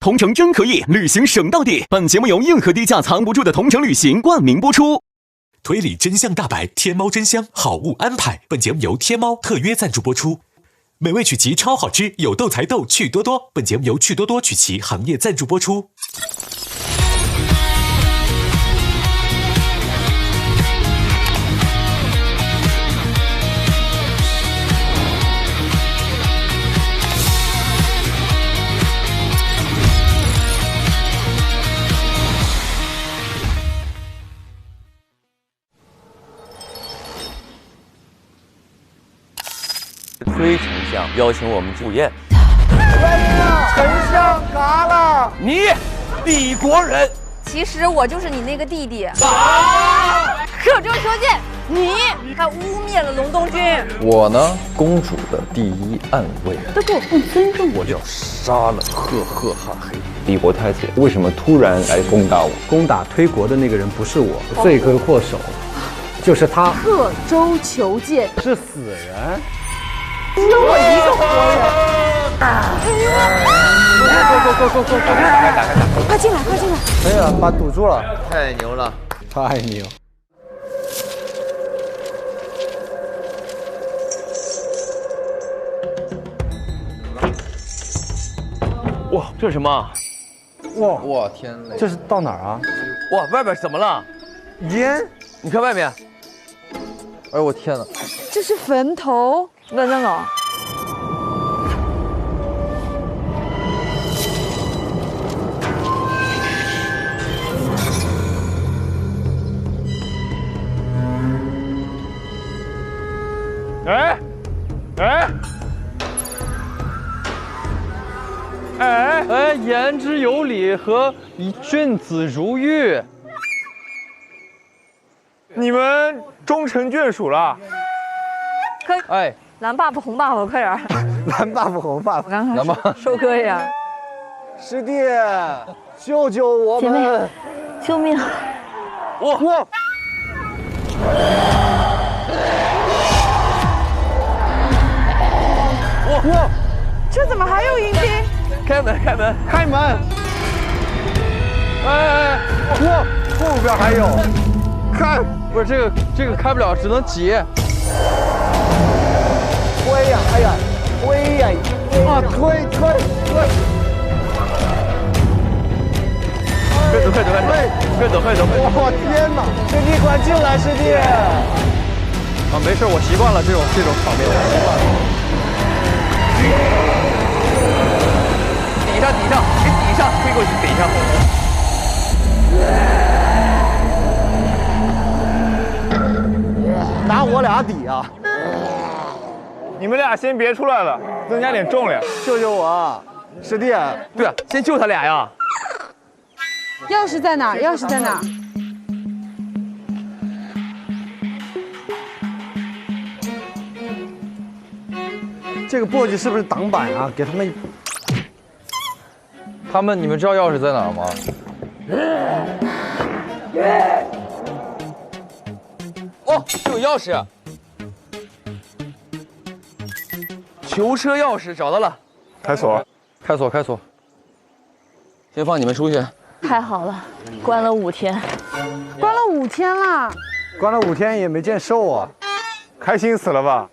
同城真可以，旅行省到底。本节目由硬核低价藏不住的同城旅行冠名播出。推理真相大白，天猫真香，好物安排。本节目由天猫特约赞助播出。美味曲奇超好吃，有豆才豆，趣多多。本节目由趣多多曲奇行业赞助播出。崔丞相邀请我们赴宴。丞相嘎了！你，李国人，其实我就是你那个弟弟。可中求见，你还污蔑了隆冬君。我呢，公主的第一暗卫，都对我不尊重，我就要杀了赫赫哈黑。李国太监为什么突然来攻打我？攻打推国的那个人不是我，罪魁祸首就是他。刻舟求剑是死人。只有我一个活人！快进来，快进来！可以了，把堵住了。太牛了，太牛！哇，这是什么？哇天嘞！这是到哪儿啊？哇，外边怎么了？烟？你看外面。哎我天哪！这是坟头。问问我。哎，言之有理和君子如玉。你们终成眷属了。可以，哎，蓝 buff 红 buff， 快点！蓝 buff 红 buff， 我刚刚收割一下。师弟，救救我们！姐妹，救命！哇！哇！这怎么还有迎宾？开门，开门，开门！哎！哇！后边还有，看，不是这个开不了，只能挤。推呀！哎呀，推呀！啊，推！快走！哇天哪！师弟快进来，师弟！啊，没事，我习惯了这种场面，习惯了。抵上，给抵上，推过去抵上。拿我俩抵啊！你们俩先别出来了，增加点重量。救救我，师弟！对啊，先救他俩呀。钥匙在哪儿？钥匙在哪儿？这个簸箕是不是挡板啊？给他们，你们知道钥匙在哪儿吗？哦，有钥匙。囚车钥匙找到了。开锁。先放你们出去。太好了，关了5天，关了5天了，关了5天也没见瘦啊，开心死了吧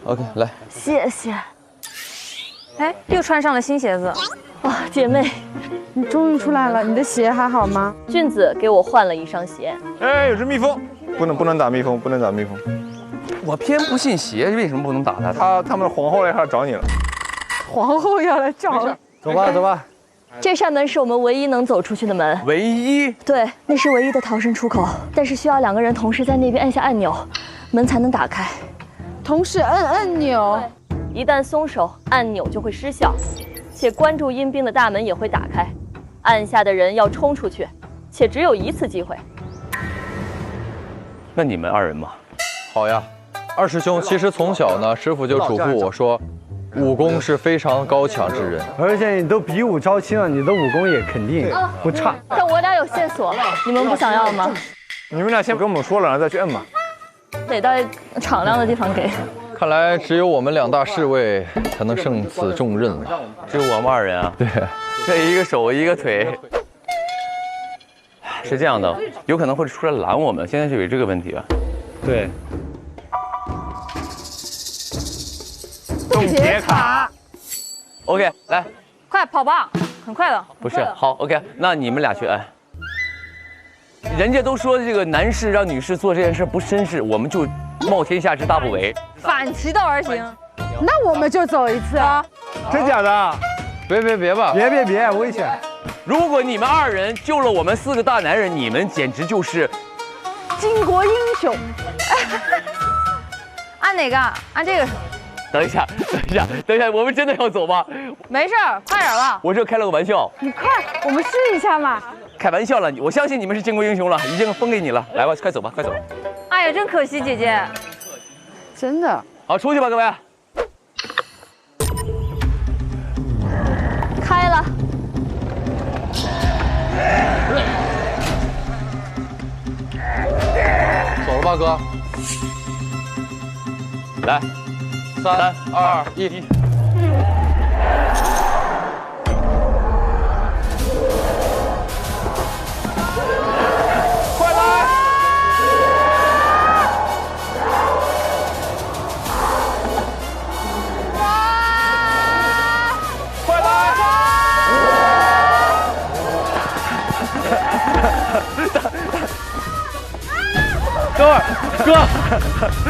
？OK， 来，谢谢。哎，又穿上了新鞋子。哇，姐妹，你终于出来了，你的鞋还好吗？俊子给我换了一双鞋。哎，有只蜜蜂，不能打蜜蜂，不能打蜜蜂。我偏不信邪，为什么不能打他？他们的皇后来这找你了。皇后要来找了。走吧。这扇门是我们唯一能走出去的门。唯一？对，那是唯一的逃生出口，但是需要2个人同时在那边按下按钮，门才能打开。同时摁按钮，一旦松手，按钮就会失效，且关注阴兵的大门也会打开。按下的人要冲出去，且只有1次机会。那你们2人嘛？好呀，二师兄，其实从小呢，师傅就嘱咐我说，武功是非常高强之人，而且你都比武招亲了，你的武功也肯定不差。但我俩有线索，你们不想要吗？你们俩先跟我们说了，然后再去摁嘛。得到敞亮的地方给。看来只有我们2大侍卫才能胜此重任了。只有我们2人啊？对，这一个手一个腿。是这样的，有可能会出来拦我们，现在就有这个问题啊。对。冻结卡。OK， 来，快跑吧，很快的。不是，好 OK， 那你们俩去按。人家都说这个男士让女士做这件事不绅士，我们就冒天下之大不韪，反其道而行。那我们就走一次啊！真假的？别吧！别，危险！如果你们2人救了我们4个大男人，你们简直就是巾帼英雄。按哪个？按这个。等一下，我们真的要走吗？没事，快点吧。我这开了个玩笑。你快，我们试一下嘛。开玩笑了，我相信你们是巾帼英雄了，已经封给你了。来吧，快走吧，快走。哎呀，真可惜，姐姐。真的。好，出去吧，各位。开了。走了吧，哥。来，3、2、1。哥，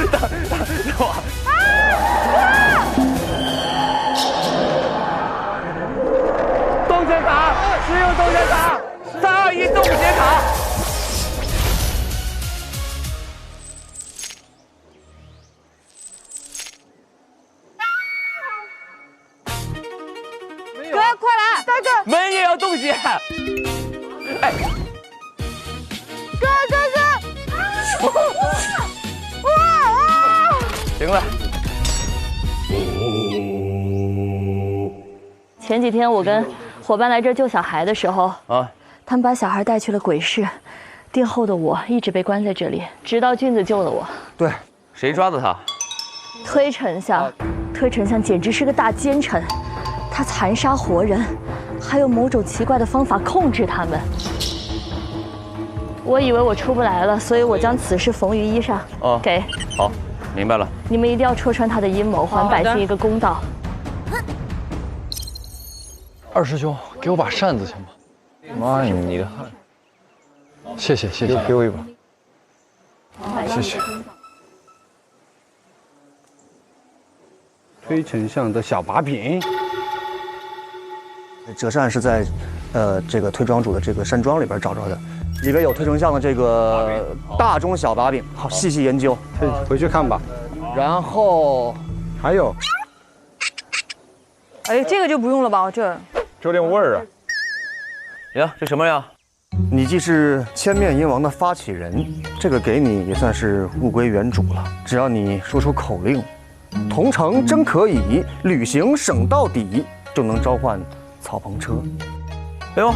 等我。冻结卡，使用冻结卡，3、2、1，冻结卡。哥，快来，大哥，门也要冻结。哎，哥。行了。前几天我跟伙伴来这儿救小孩的时候，他们把小孩带去了鬼市，殿后的我一直被关在这里，直到俊子救了我。对，谁抓的他？推丞相，推丞相简直是个大奸臣，他残杀活人，还有某种奇怪的方法控制他们。我以为我出不来了，所以我将此事缝于衣上。给。好，明白了。你们一定要戳穿他的阴谋，还百姓一个公道。二师兄，给我把扇子行吗？妈呀，你的汗！谢谢，给我一把。谢谢。推丞相的小把柄。折扇是在，这个推庄主的这个山庄里边找着的，里边有推丞相的这个大中小把柄，好细细研究，回去看吧。然后还有，哎，这个就不用了吧？这有点味儿啊。呀，这什么呀？你既是千面鹰王的发起人，这个给你也算是物归原主了。只要你说出口令，同城真可以，旅行省到底，就能召唤草棚车。哎呦，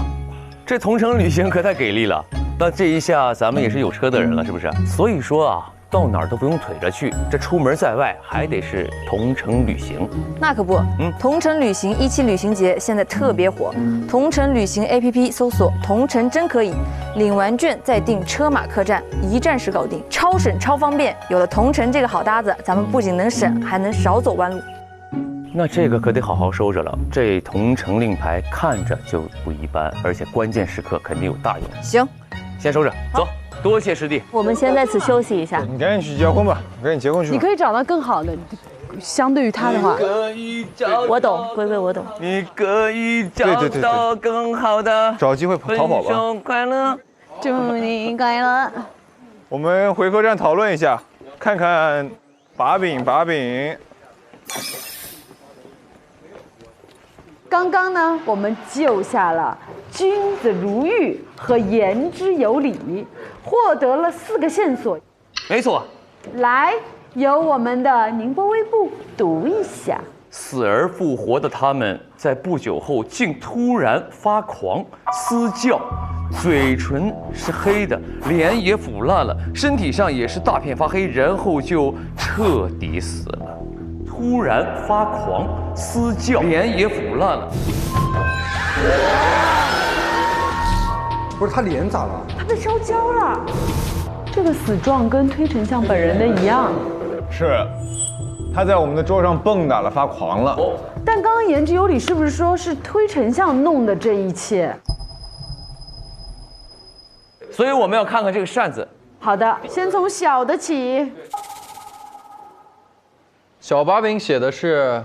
这同城旅行可太给力了！那这一下咱们也是有车的人了，是不是？所以说啊，到哪儿都不用腿着去，这出门在外还得是同城旅行。那可不，同城旅行17旅行节现在特别火，同城旅行 APP 搜索“同城真可以”，领完券再订车马客栈，一站式搞定，超省超方便。有了同城这个好搭子，咱们不仅能省，还能少走弯路。那这个可得好好收着了，这同城令牌看着就不一般，而且关键时刻肯定有大用。行，先收着，走，多谢师弟。我们先在此休息一下。你赶紧去结婚吧，赶紧结婚去。你可以找到更好的，相对于他的话。我懂，龟龟我懂。你可以找到更好的，找机会逃跑吧。分手快乐，祝你快乐。我们回客栈讨论一下，看看把柄。刚刚呢，我们救下了君子如玉和言之有理，获得了4个线索。没错。来，由我们的宁波微步读一下。死而复活的他们，在不久后竟突然发狂嘶叫，嘴唇是黑的，脸也腐烂了，身体上也是大片发黑，然后就彻底死了。突然发狂嘶叫，脸也腐烂了。不是他脸咋了？他被烧焦了。这个死状跟推陈相本人的一样。是，他在我们的桌上蹦跶了，发狂了。但刚刚言之有理，是不是说是推陈相弄的这一切？所以我们要看看这个扇子。好的，先从小的起。小把柄写的是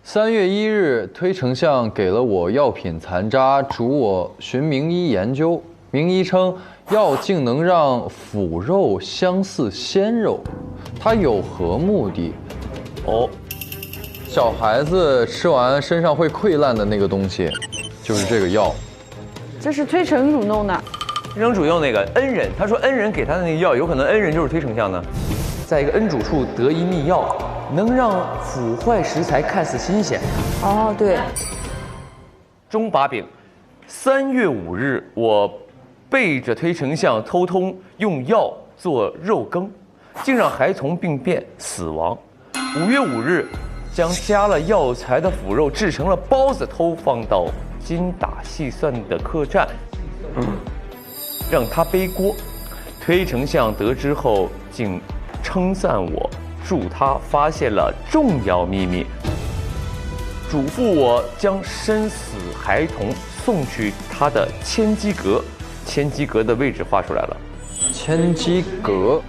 ：3月1日，推丞相给了我药品残渣，嘱我寻名医研究。名医称药竟能让腐肉相似鲜肉，它有何目的？哦，小孩子吃完身上会溃烂的那个东西，就是这个药。这是推陈主弄的。推陈主用那个恩人，他说恩人给他的那个药，有可能恩人就是推丞相呢。在一个恩主处得一秘药，能让腐坏食材看似新鲜。哦，对。中把柄，3月5日，我背着推丞相偷偷用药做肉羹，竟让孩童病变死亡。5月5日，将加了药材的腐肉制成了包子，偷放到精打细算的客栈，让他背锅。推丞相得知后，竟称赞我，祝他发现了重要秘密，嘱咐我将身死孩童送去他的千机阁。千机阁的位置画出来了。千机阁，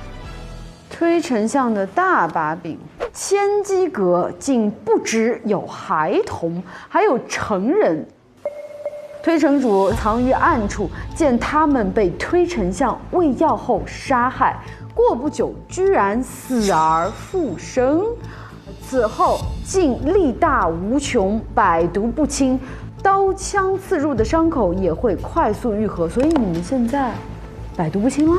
推丞相的大把柄，千机阁竟不只有孩童，还有成人。推丞主藏于暗处，见他们被推丞相喂药后杀害，过不久居然死而复生。此后竟力大无穷，百毒不侵，刀枪刺入的伤口也会快速愈合。所以你们现在百毒不侵啦，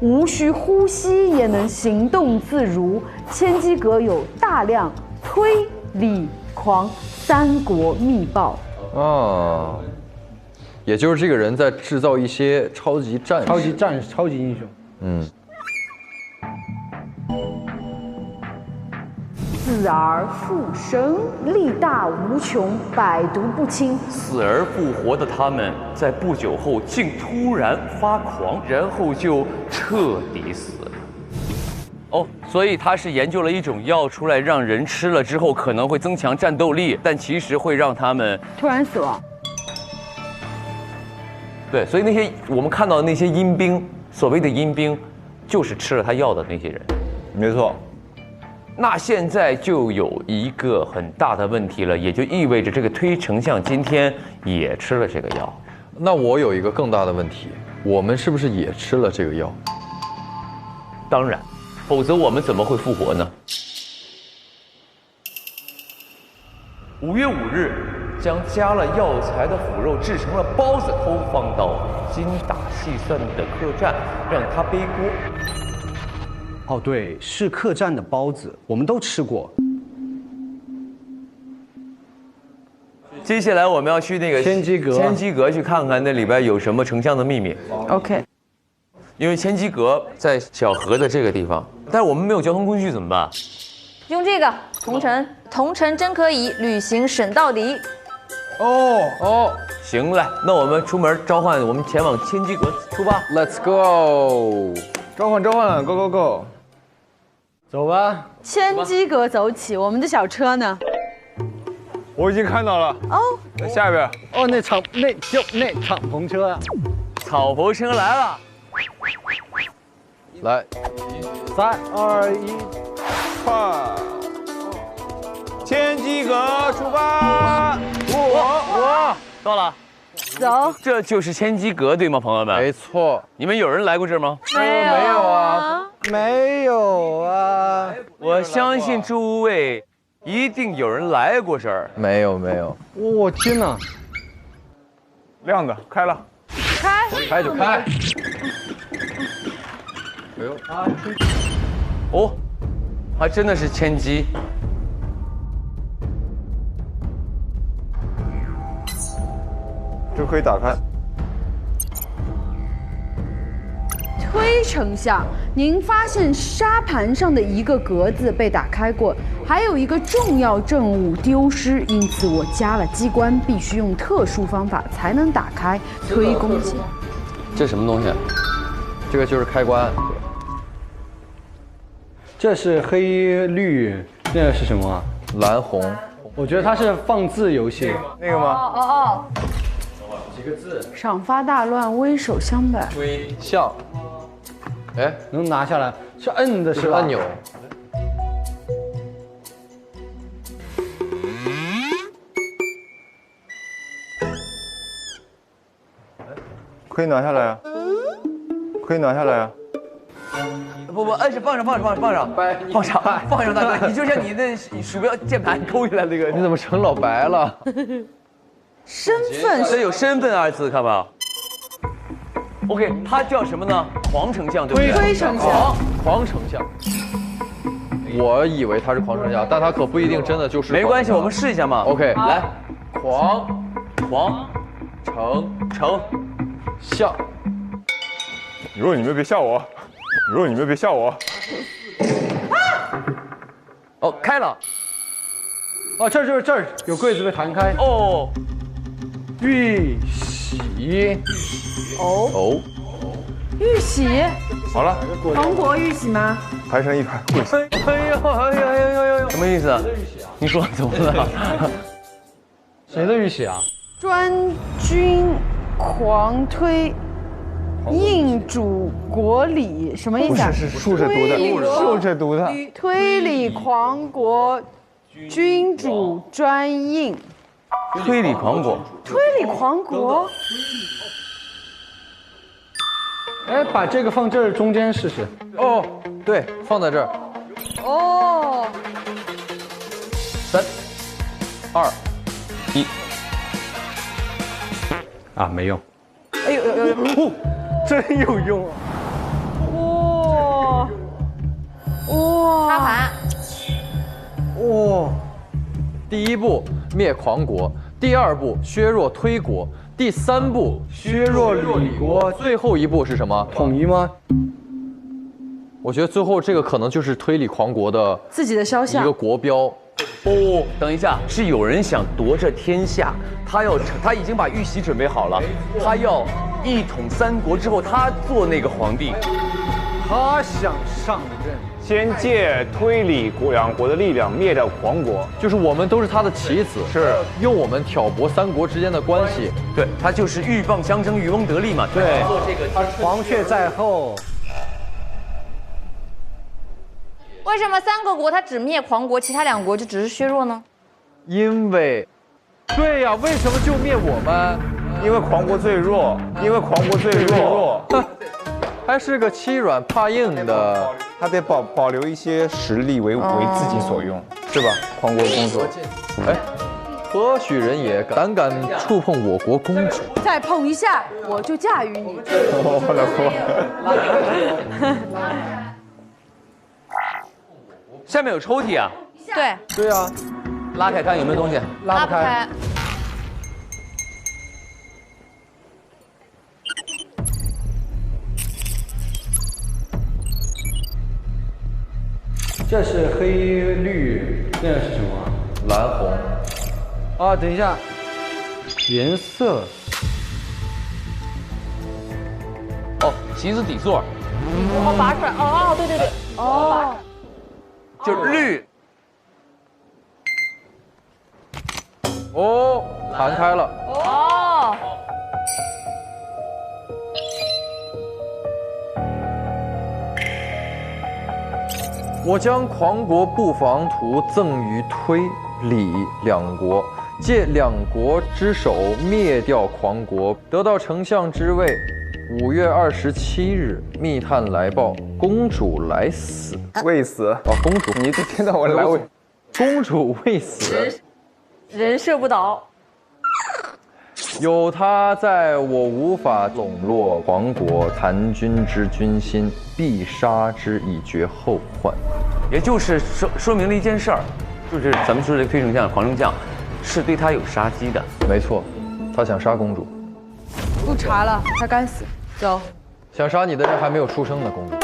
无需呼吸也能行动自如。千机阁有大量推理狂三国秘报。啊，也就是这个人在制造一些超级战士、超级英雄。嗯。死而复生，力大无穷，百毒不侵。死而复活的他们，在不久后竟突然发狂，然后就彻底死了。哦，所以他是研究了一种药出来，让人吃了之后可能会增强战斗力，但其实会让他们突然死亡。对，所以那些我们看到的那些阴兵，所谓的阴兵，就是吃了他药的那些人。没错。那现在就有一个很大的问题了，也就意味着这个推丞相今天也吃了这个药。那我有一个更大的问题，我们是不是也吃了这个药？当然，否则我们怎么会复活呢？5月5日，将加了药材的腐肉制成了包子，偷放到精打细算的客栈，让他背锅。哦，对，是客栈的包子，我们都吃过。接下来我们要去那个千机阁去看看那里边有什么丞相的秘密。OK。因为千机阁在小河的这个地方，但是我们没有交通工具怎么办？用这个同城真可以，旅行省到底。哦，行嘞，那我们出门召唤，我们前往千机阁出发。Let's go！ 召唤 ，Go Go Go！ 走吧。千机阁走起，我们的小车呢？我已经看到了。哦，在下边。哦，那敞篷车啊！敞篷车来了。来，3、2、1，快！千机阁出发！我到了。走，这就是千机阁对吗，朋友们？没错。你们有人来过这儿吗？没有啊，没有啊。我相信诸位一定有人来过这儿。没有。我天哪！亮的开了，开就开。哎呦，哦，还真的是千机。这可以打开。推丞相，您发现沙盘上的一个格子被打开过，还有一个重要证物丢失，因此我加了机关，必须用特殊方法才能打开。推恭喜。这什么东西？这个就是开关。这是黑绿，那个是什么啊？蓝红。我觉得它是放字游戏。那个吗？哦。几个字？赏罚大乱，威首相伴。推象。哎，能拿下来？是摁的是吧？按钮。可以拿下来啊，可以拿下来啊。不，摁是放上，大哥，你就像你那鼠标键盘抠下来那个。你怎么成老白了？身份这有身份二字，看吧。OK， 他叫什么呢？狂丞相，对不对？推丞相。狂丞相。我以为他是狂丞相，但他可不一定真的就是。没关系，我们试一下嘛。OK， 来，狂丞相。你说你们别吓我，哦，开了。哦，这儿有柜子被弹开。哦，玉玺。哦，玉玺。好了，黄国玉玺吗？排成一排跪下。哎呦，什么意思啊？你说怎么了？谁的玉玺啊？专军狂推。应主国礼什么意思啊？是竖着读的。推理狂国，君主专应。推理狂国。哎，把这个放这儿中间试试。哦，对，放在这儿。哦。 3、2、1。啊，没用。哎呦，真有用啊！哇！插盘。哇！第一步灭狂国，第二步削弱推国，第三步削弱李国，最后一步是什么？统一吗？我觉得最后这个可能就是推理狂国的自己的肖像，一个国标。哦，等一下，是有人想夺这天下，他已经把玉玺准备好了，他要一统三国之后，他做那个皇帝，他想上任，先借推理两国的力量灭掉狂国，就是我们都是他的棋子，是用我们挑拨三国之间的关系。对，他就是鹬蚌相争，渔翁得利嘛。对，做这个黄雀在后。 为什么三个国他只灭狂国，其他两国就只是削弱呢？因为，对呀，为什么就灭我们？因为狂国最弱，还是个欺软怕硬的，他得保留一些实力为自己所用，是吧？狂国公主，哎，何许人也，胆敢触碰我国公主？再碰一下，我就驾驭你。下面有抽屉啊？对。对啊，拉开看有没有东西。拉不开。这是黑绿，那是什么？蓝红。啊，等一下，颜色。哦，棋子底座。我拔出来。哦，对对对。哦。 就是绿，哦，弹开了。哦，我将狂国布防图赠予推理两国，借两国之手灭掉狂国，得到丞相之位。5月27日，密探来报，公主来死。 未死哦，公主，你一天到晚来未，公主未死，人设不倒。有她在，我无法笼络狂国，谭军之军心，必杀之以绝后患。也就是说明了一件事儿，就是咱们说这个推丞相、狂丞相，是对他有杀机的。没错，他想杀公主。不查了，他该死。走。想杀你的人还没有出生呢，公主。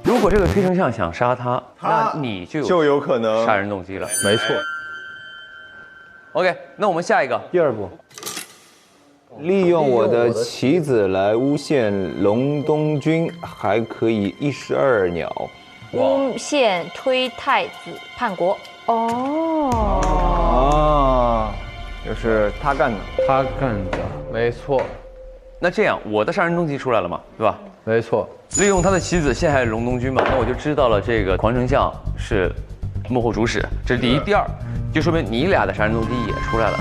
如果这个推丞相想杀他，那你就有可能杀人动机了。没错。OK， 那我们下一个，第二步，利用我的棋子来诬陷隆冬君，还可以12鸟。诬陷推太子叛国。哦，就是他干的，他干的，没错。那这样我的杀人动机出来了嘛，对吧？没错。利用他的棋子陷害隆冬君嘛，那我就知道了这个黄丞相是幕后主使，这是第一。第二，就说明你俩的杀人动机也出来了，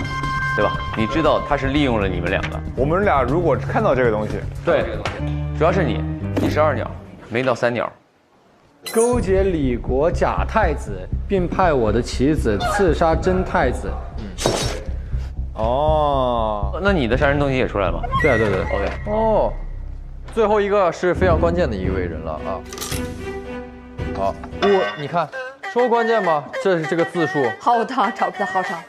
对吧？你知道他是利用了你们两个。我们俩如果看到这个东西，对，主要是你12鸟，没到3鸟。勾结李国假太子，并派我的棋子刺杀真太子。哦，那你的杀人动机也出来了吗？对啊，对对。 OK。哦，最后一个是非常关键的一位人了啊。好，你看，说关键吗？这是这个字数。好长，找不到，好长。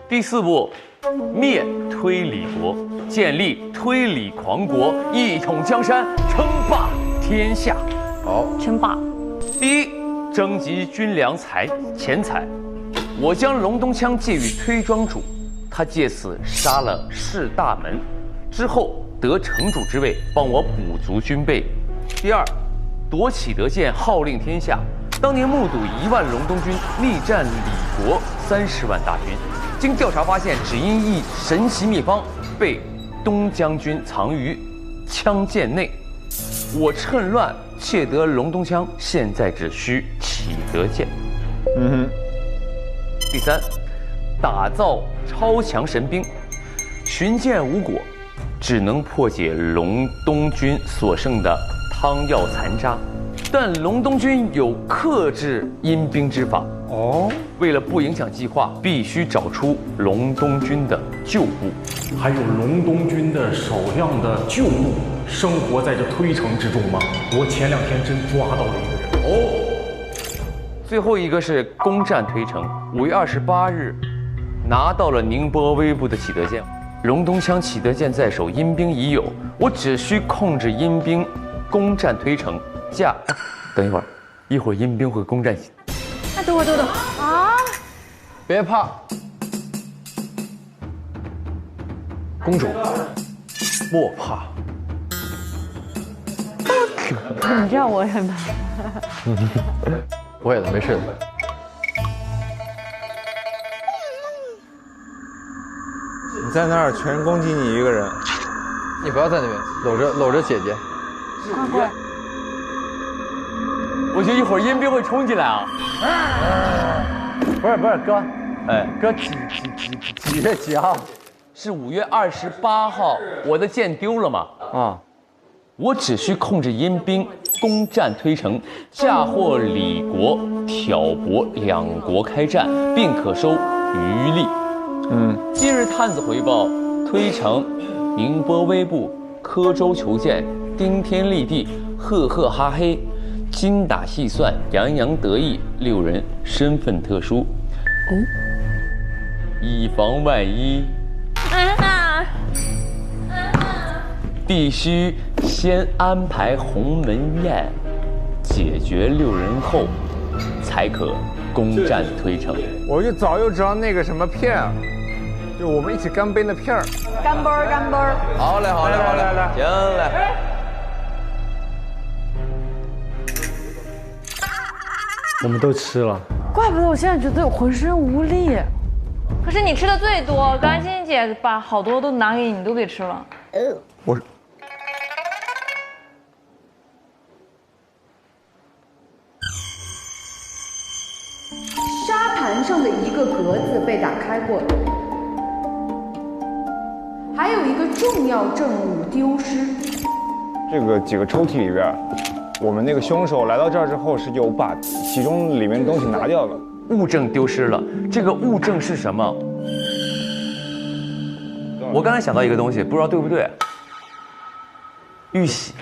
第4步，灭推理国，建立推理狂国，一统江山，称霸天下。好，称霸。第一，征集军粮钱财。我将隆冬枪借予推庄主，他借此杀了士大门，之后得城主之位，帮我补足军备。第二，夺启德县，号令天下。当年目睹1万隆冬军力战李国30万大军，经调查发现，只因一神奇秘方被东将军藏于枪剑内。我趁乱窃得隆冬枪，现在只需启德剑。第三，打造超强神兵，寻剑无果，只能破解隆冬军所剩的汤药残渣。但隆冬军有克制阴兵之法哦。为了不影响计划，必须找出隆冬军的旧部，还有隆冬军的少量的旧部生活在这推城之中吗？我前2天真抓到了一个人哦。最后一个是攻占推城，5月28日拿到了宁波微部的启德舰，隆冬枪启德舰在手，阴兵已有，我只需控制阴兵攻占推城。等一会儿阴兵会攻占。哎，等会儿啊！别怕，公主，莫怕。你这样我也怕。不会的，没事的。你在那儿全攻击你一个人，你不要在那边搂着姐姐。快！我觉得一会儿阴兵会冲进来啊！不是哥，哎，哥几月几号？是5月28号，我的剑丢了嘛？啊，我只需控制阴兵攻占推城，嫁祸李国，挑拨2国开战，并可收余利。今日探子回报，推城、宁波微部、柯州求见，丁天立地，赫赫哈嘿，精打细算，洋洋得意，6人身份特殊。以防万一，必须先安排鸿门宴，解决6人后，才可攻占推城。我就早就知道那个什么片儿，就我们一起干杯那片儿。干杯儿，干杯儿！好嘞，好嘞，好嘞，来，行嘞。我们都吃了。怪不得我现在觉得我浑身无力。可是你吃的最多，刚才欣欣姐把好多都拿给你，你都给吃了。我沙盘上的一个格子被打开过，还有一个重要证物丢失。这个几个抽屉里边，我们那个凶手来到这儿之后是有把其中里面的东西拿掉了，物证丢失了。这个物证是什么？我刚才想到一个东西，不知道对不对。玉玺，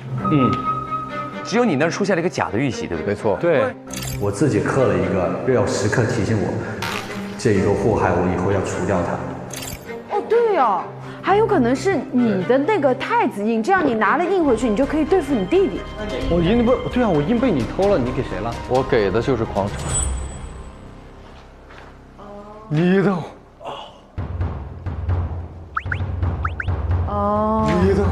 只有你那儿出现了一个假的玉玺，对不对？没错，对，我自己刻了一个，又要时刻提醒我，这一个祸害我以后要除掉它。哦，对哦，还有可能是你的那个太子印，这样你拿了印回去，你就可以对付你弟弟。我印不对啊，我印被你偷了，你给谁了？我给的就是狂城。你的。哦。你的。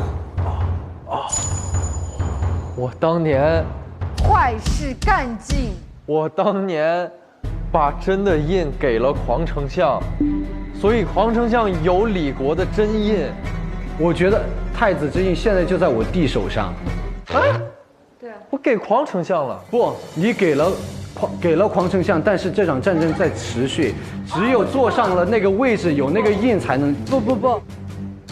我当年坏事干尽。我当年把真的印给了狂丞相，所以狂丞相有李国的真印。我觉得太子之印现在就在我弟手上。啊？对啊，我给狂丞相了。不，你给了狂丞相，但是这场战争在持续，只有坐上了那个位置，有那个印才能。不。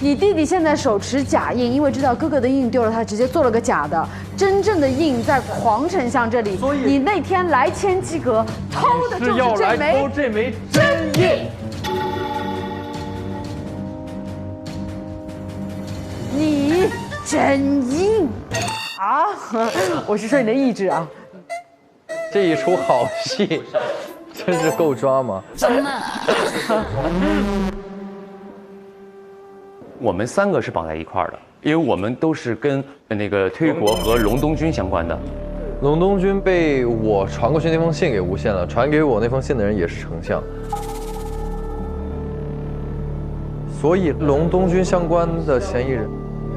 你弟弟现在手持假印，因为知道哥哥的印丢了，他直接做了个假的。真正的印在狂丞相这里，所以你那天来千机阁偷的就是这枚真印。你真印啊！我是说你的意志啊。这一出好戏，真是够抓吗？我们3个是绑在一块儿的，因为我们都是跟那个推国和隆冬军相关的。隆冬军被我传过去那封信给诬陷了，传给我那封信的人也是丞相，所以隆冬军相关的嫌疑人，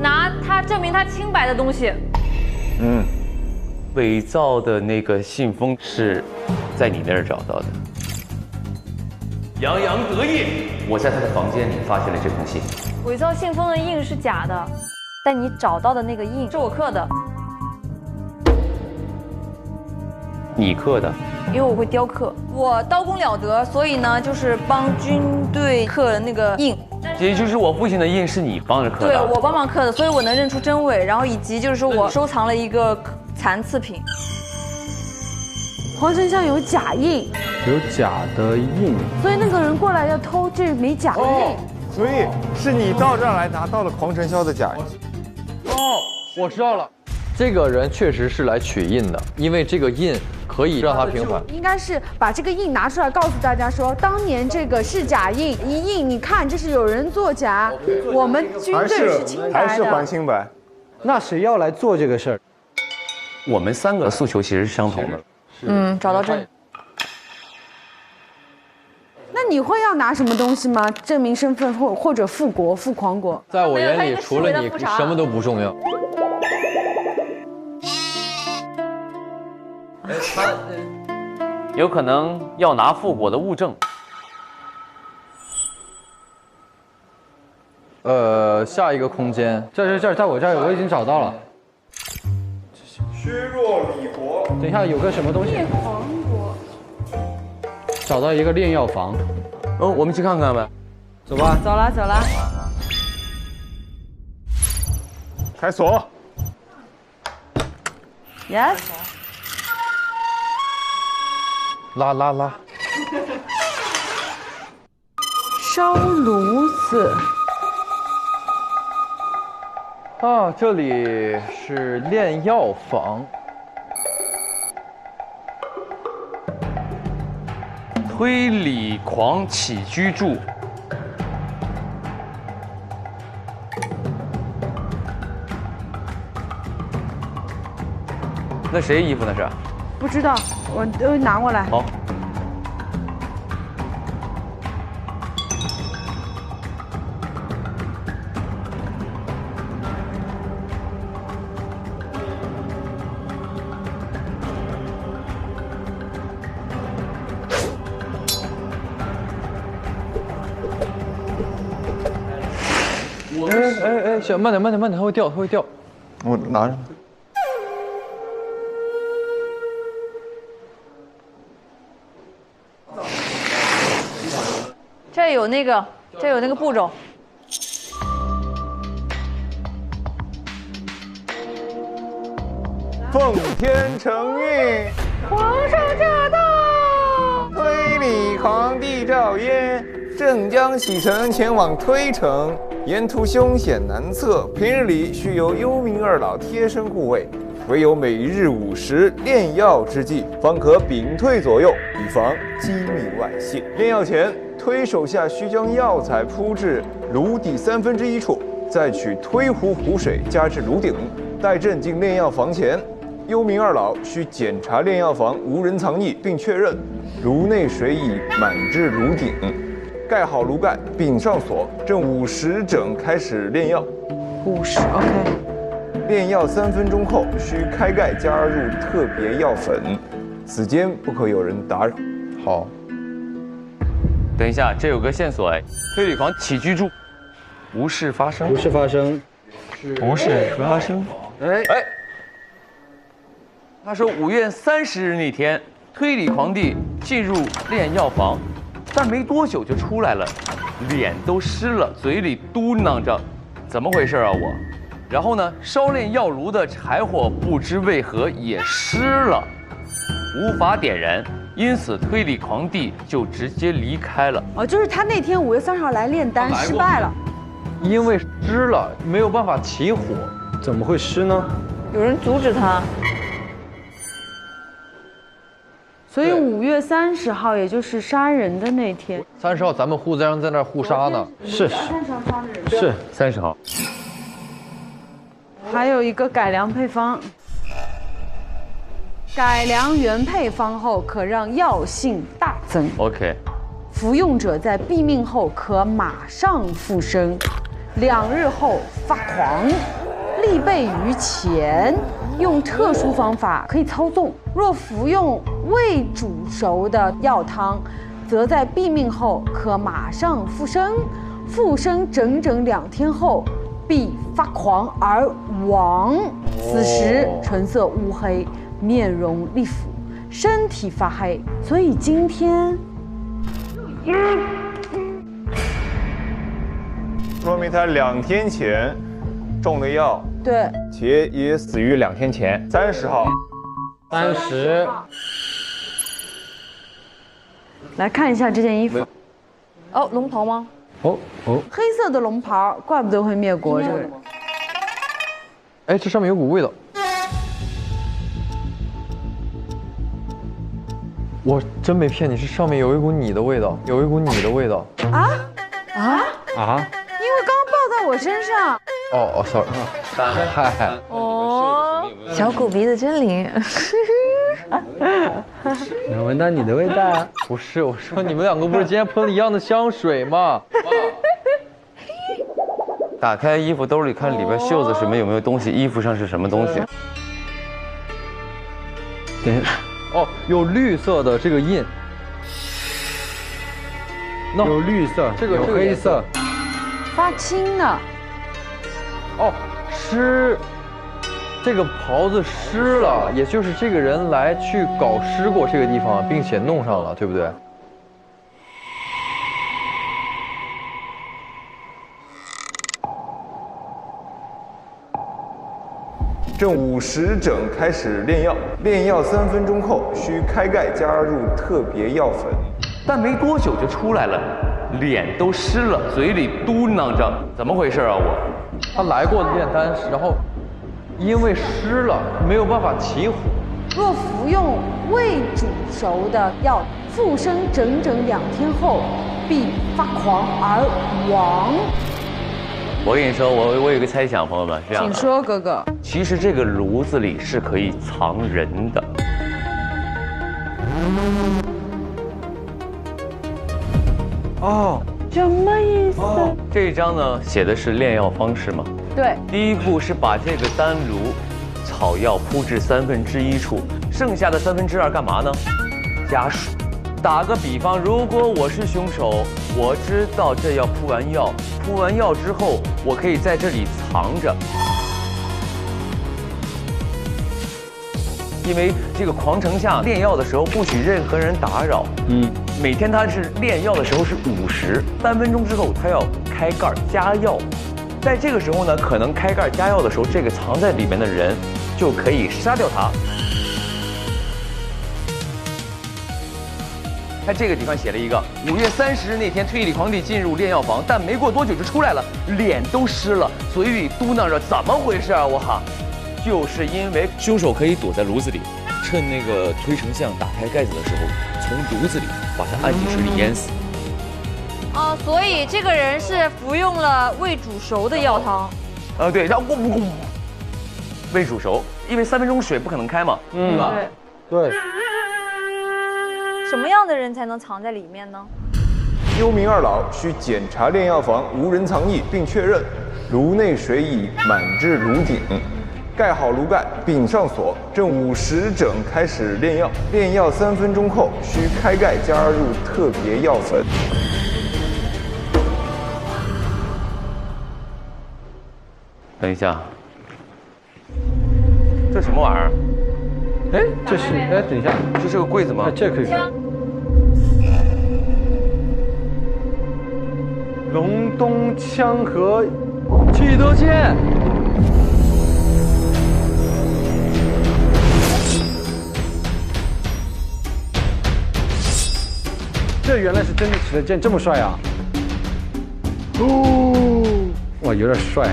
拿他证明他清白的东西。伪造的那个信封是在你那儿找到的。洋洋得意，我在他的房间里发现了这封信。伪造信封的印是假的，但你找到的那个印是我刻的。你刻的？因为我会雕刻，我刀工了得，所以呢，就是帮军队刻了那个印。也就是我父亲的印是你帮着刻的？对，我帮忙刻的，所以我能认出真伪。然后以及就是说我收藏了一个残次品。皇丞相有假印，有假的印，所以那个人过来要偷这枚假的印。所以是你到这儿来拿到了狂丞相的假印。哦，我知道了，这个人确实是来取印的，因为这个印可以让他平反。应该是把这个印拿出来，告诉大家说，当年这个是假印，一印你看这是有人作假，我们军队是清白的，还是还清白。那谁要来做这个事儿？我们3个诉求其实是相同的。找到证。那你会要拿什么东西吗？证明身份或者复国、复狂国？在我眼里，除了你，什么都不重要。有可能要拿复国的物证。下一个空间，这儿，在我这儿，我已经找到了。削弱李国。等一下，有个什么东西？灭狂国。找到一个炼药房。哦，我们去看看呗。走吧。走了。开锁。Yes。拉。烧炉子。啊，这里是炼药房。推理狂起居住。那谁衣服那是？不知道，我都拿过来。好。哎，小慢点，它会掉。我拿着。这有那个步骤。奉天承运，皇上驾到！推理皇帝诏曰：正将启程前往推城，沿途凶险难测，平日里须由幽冥二老贴身护卫，唯有每日午时炼药之际，方可屏退左右，以防机密外泄。炼药前，推手下须将药材铺置，炉底1/3处，再取推壶湖水加至炉顶，待朕进炼药房前，幽冥二老需检查炼药房无人藏匿，并确认炉内水已满至炉顶，盖好炉盖并上锁。正午时整开始炼药。50 OK。炼药3分钟后，需开盖加入特别药粉，此间不可有人打扰。好。等一下，这有个线索哎，推理狂起居住，无事发生。无事发生。无事发生。哎，他说5月30日那天，推理狂弟进入炼药房，但没多久就出来了，脸都湿了，嘴里嘟囔着：“怎么回事啊我？”然后呢，烧炼药炉的柴火不知为何也湿了，无法点燃，因此推理狂弟就直接离开了。哦，就是他那天5月30号来炼丹失败了，因为湿了没有办法起火。怎么会湿呢？有人阻止他。所以5月30号，也就是杀人的那天。30号咱们互相在那儿互杀呢。是30号。还有一个改良配方，改良原配方后可让药性大增。OK。服用者在毙命后可马上复生，2日后发狂，立备于前，用特殊方法可以操纵。若服用未煮熟的药汤，则在毙命后可马上复生，复生整整2天后必发狂而亡。此时唇色乌黑，面容厉腐，身体发黑。所以今天。说明他2天前中了药，对，且也死于2天前。30号，30。来看一下这件衣服。哦，龙袍吗？哦，黑色的龙袍，怪不得会灭国这个人。哎，这上面有股味道。我真没骗你，这上面有一股你的味道，有一股你的味道。啊？因为刚刚抱在我身上。哦 ，sorry。嗨。哦，小狗鼻子真灵。能闻到你的味道？不是，我说你们2个不是今天喷了一样的香水吗？打开衣服兜里看里边袖子什么有没有东西，衣服上是什么东西？对。哦，有绿色的这个印，有绿色，有黑色，发青呢。哦，湿，这个袍子湿了，也就是这个人来去搞湿过这个地方，并且弄上了，对不对？正午时整开始炼药，炼药3分钟后需开盖加入特别药粉，但没多久就出来了，脸都湿了，嘴里嘟囔着：“怎么回事啊我？”他来过炼丹，然后因为湿了没有办法起火。若服用未煮熟的药，复生整整2天后必发狂而亡。我跟你说，我有个猜想，朋友们是这样的。请说，哥哥。其实这个炉子里是可以藏人的。哦，什么意思？这一章呢写的是炼药方式嘛？对。第一步是把这个丹炉草药铺至1/3处，剩下的2/3干嘛呢？加水。打个比方，如果我是凶手，我知道这要铺完药，铺完药之后，我可以在这里藏着。因为这个狂丞相炼药的时候不许任何人打扰，每天他是炼药的时候是50，3分钟之后他要开盖加药，在这个时候呢，可能开盖加药的时候，这个藏在里面的人就可以杀掉他。看这个地方写了一个5月30日那天，推理狂弟进入炼药房，但没过多久就出来了，脸都湿了，嘴里嘟囔着：“怎么回事啊我哈！”就是因为凶手可以躲在炉子里，趁那个推丞相打开盖子的时候，从炉子里把他按进水里淹死。所以这个人是服用了未煮熟的药汤。对，然后未煮熟，因为3分钟水不可能开嘛，对吧？对。什么样的人才能藏在里面呢？幽冥二老需检查炼药房无人藏匿，并确认炉内水已满至炉顶，盖好炉盖并上锁。正午10整开始炼药，炼药3分钟后需开盖加入特别药粉。等一下，这什么玩意儿？哎，这是等一下，这是个柜子吗？这可以看。隆冬枪和启德剑。这原来是真的启德剑，这么帅啊！哦，哇，有点帅。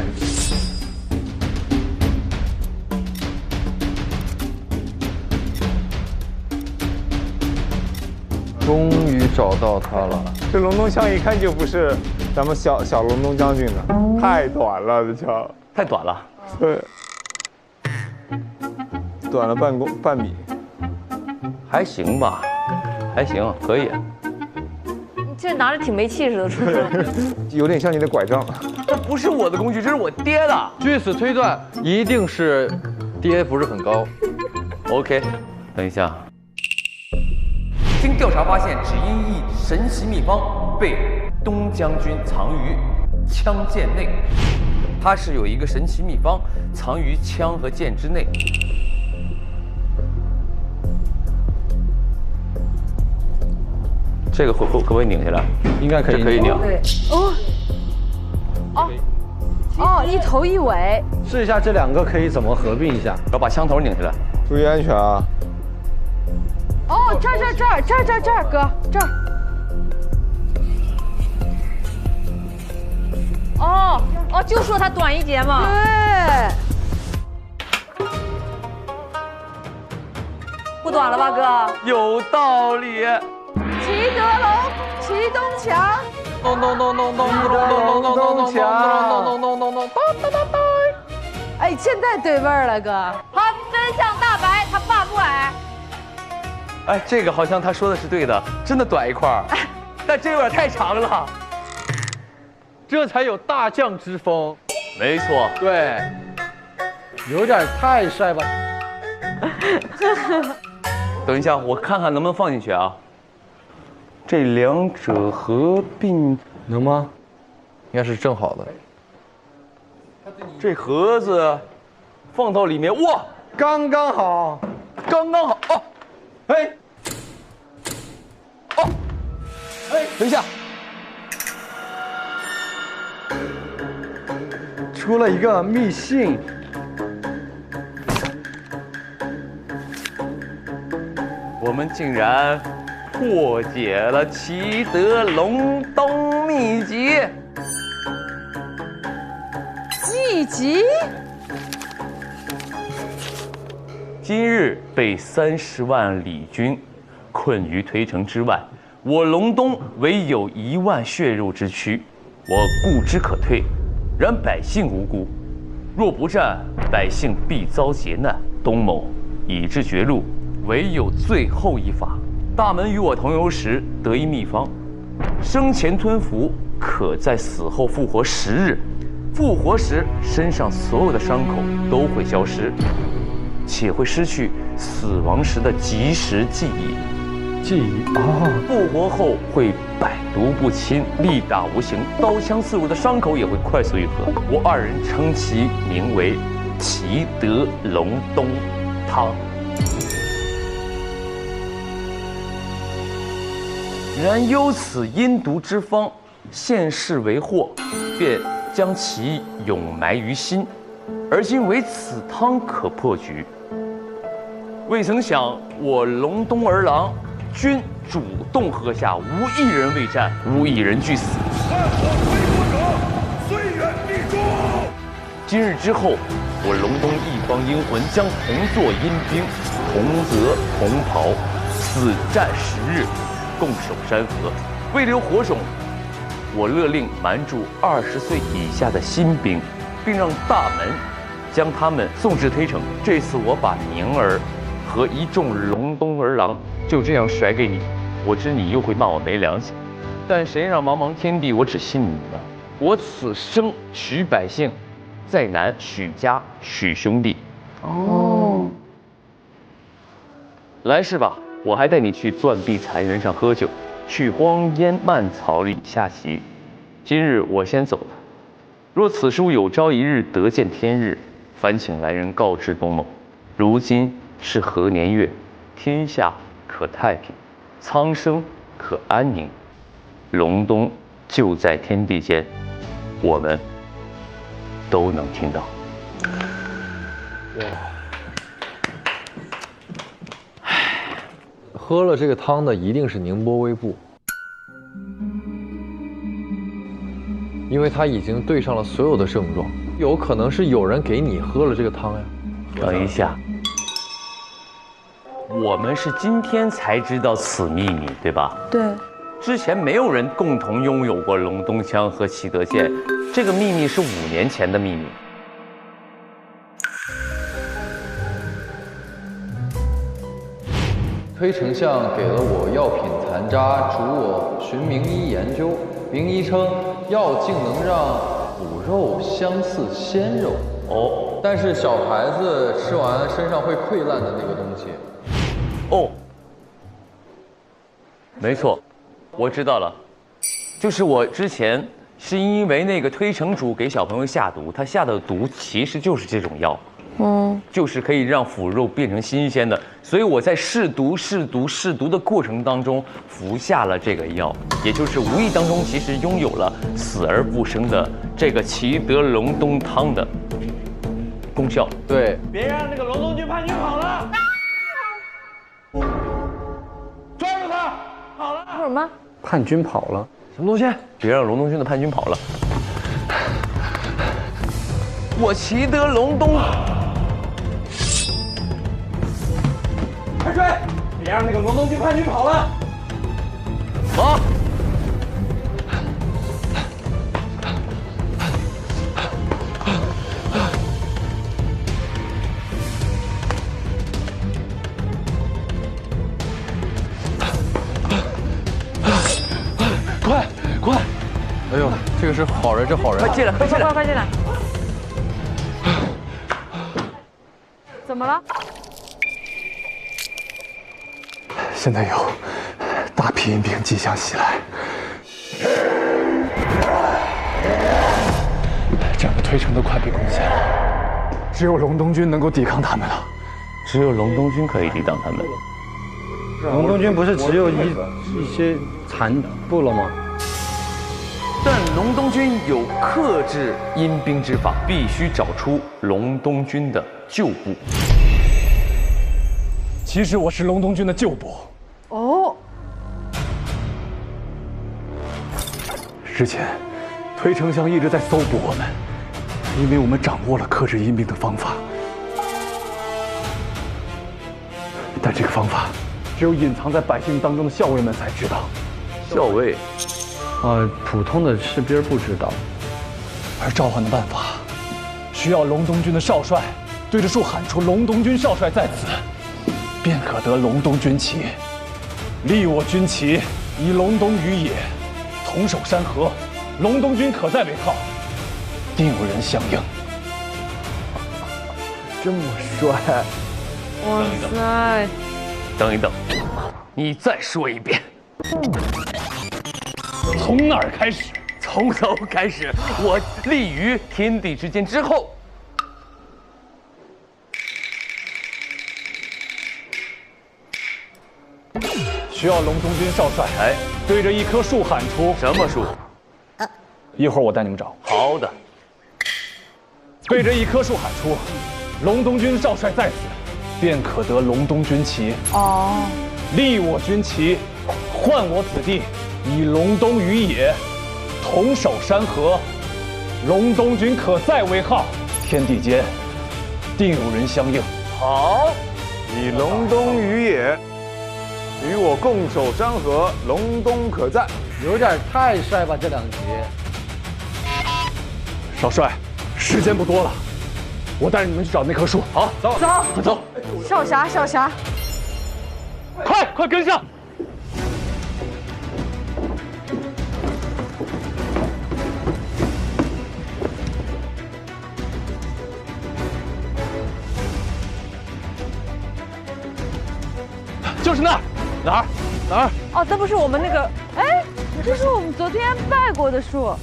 终于找到他了。这隆冬枪一看就不是咱们小隆冬将军的，太短了，这枪太短了。对，短了半米，还行吧，还行，可以。这拿着挺没气势的，是不是？有点像你的拐杖。这不是我的工具，这是我爹的。据此推断，一定是爹不是很高。OK， 等一下。经调查发现，只因一神奇秘方被东将军藏于枪剑内。他是有一个神奇秘方藏于枪和剑之内。这个可不可以拧下来？应该可以，可以拧。对，一头一尾。试一下这2个可以怎么合并一下？要把枪头拧下来，注意安全啊！这儿，哥，这儿。就说它短一截嘛。对。不短了吧，哥？有道理。齐德龙，齐东强。哎，现在对味儿了，哥。他真像大白，他爸不矮。哎，这个好像他说的是对的，真的短一块儿，但这有点太长了。这才有大将之风。没错，对，有点太帅吧。等一下，我看看能不能放进去啊。这2者合并能吗？应该是正好的。这盒子放到里面，哇，刚刚好，刚刚好哦。哎，等一下，出了一个密信。我们竟然破解了齐德隆冬秘籍。秘籍？今日被30万李军困于推城之外，我隆冬唯有1万血肉之躯，我固之可退。然百姓无辜，若不战，百姓必遭劫难。东某已至绝路，唯有最后一法。大门与我同游时得一秘方，生前吞服，可在死后复活10日。复活时，身上所有的伤口都会消失，且会失去死亡时的即时记忆。复活后会百毒不侵，力大无形，刀枪刺入的伤口也会快速愈合。我2人称其名为齐德隆冬汤。然忧此阴毒之方，现世为祸，便将其永埋于心，而今为此汤可破局。未曾想我隆冬儿郎均主动喝下，无一人未战，无一人俱死。今日之后，我隆冬一帮阴魂将同作阴兵，同泽同袍，死战10日，共守山河。为留火种，我勒令瞒住20岁以下的新兵，并让大门将他们送至推城。这次我把宁儿和一众隆冬儿郎就这样甩给你，我知你又会骂我没良心，但谁让茫茫天地我只信你呢？我此生许百姓，再难许家许兄弟。哦，来世吧，我还带你去断壁残垣上喝酒，去荒烟蔓草里下棋。今日我先走了，若此书有朝一日得见天日，烦请来人告知东某。如今是何年月？天下可太平，苍生可安宁。隆冬就在天地间，我们都能听到。喝了这个汤的一定是宁波微步，因为他已经对上了所有的症状，有可能是有人给你喝了这个汤呀。等一下，我们是今天才知道此秘密，对吧？对，之前没有人共同拥有过隆冬枪和启德剑，这个秘密是5年前的秘密。推丞相给了我药品残渣，嘱我寻名医研究。名医称药竟能让腐肉相似鲜肉。哦，但是小孩子吃完身上会溃烂的那个东西。哦，没错，我知道了，就是我之前是因为那个推城主给小朋友下毒，他下的毒其实就是这种药。就是可以让腐肉变成新鲜的，所以我在试毒的过程当中服下了这个药，也就是无意当中其实拥有了死而不生的这个奇德隆冬汤的功效。对，别让那个隆冬军叛军跑了！抓住他！好了！什么？叛军跑了？什么东西？别让隆冬军的叛军跑了！我奇德隆冬。快追！别让那个隆冬军叛军跑了！好。快！哎呦，这个是好人，这好人！快进来！快进来！怎么了？现在有大批阴兵即将袭来，整个推城都快被攻陷了，只有隆冬军能够抵抗他们了。只有隆冬军可以抵挡他们。隆冬军不是只有一些残部了吗？但隆冬军有克制阴兵之法，必须找出隆冬军的旧部。其实我是隆冬军的旧部。哦，之前，推丞相一直在搜捕我们，因为我们掌握了克制阴兵的方法。但这个方法，只有隐藏在百姓当中的校尉们才知道。校尉，普通的士兵不知道。而召唤的办法，需要隆冬军的少帅对着树喊出“隆冬军少帅在此”，便可得隆冬军旗。立我军旗，以隆冬于野，同守山河，隆冬军可在为号，定有人相应。这么帅！哇塞！等一等，你再说一遍。从哪儿开始？从头开始。我立于天地之间之后。需要隆冬军少帅对着一棵树喊出什么树？一会儿我带你们找。好的。对着一棵树喊出“隆冬军少帅在此”，便可得隆冬军旗。哦。立我军旗，换我子弟，以隆冬于野，同守山河，隆冬军可在为号。天地间，定有人相应。好。以隆冬于野，与我共守山河，隆冬可在。有点太帅吧这两集。少帅，时间不多了，我带着你们去找那棵树。好，走走，快走。少侠，少侠，快跟上！就是那儿，哪儿？哦，这不是我们那个，哎，这是我们昨天拜过的树。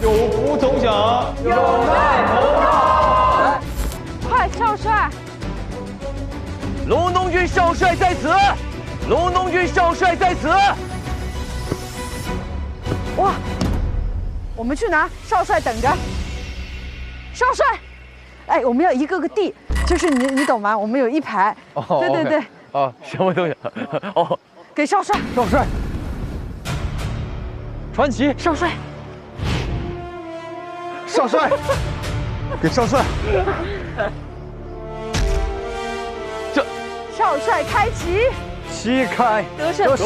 有福同享，有难同当。快，少帅！隆冬军少帅在此，隆冬军少帅在此。哇，我们去拿，少帅等着。少帅，哎，我们要一个个递，就是你懂吗？我们有一排。哦，对对对。哦，什么东西？哦，给少帅。少帅，传奇，少帅。少帅，给少帅。这，少帅开旗，旗开得胜，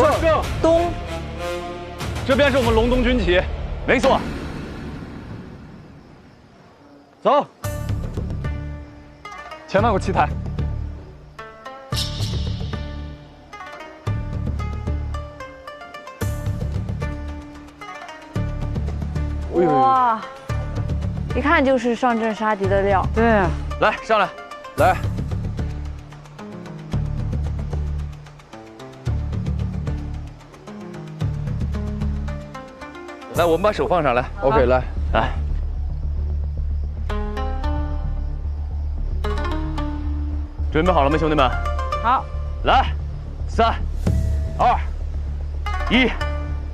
东。这边是我们隆冬军旗，没错。走，前面有旗台。哇，一看就是上阵杀敌的料。对，来上来，来，来，我们把手放上来。OK， 来，准备好了吗，兄弟们？好，来，3、2、1，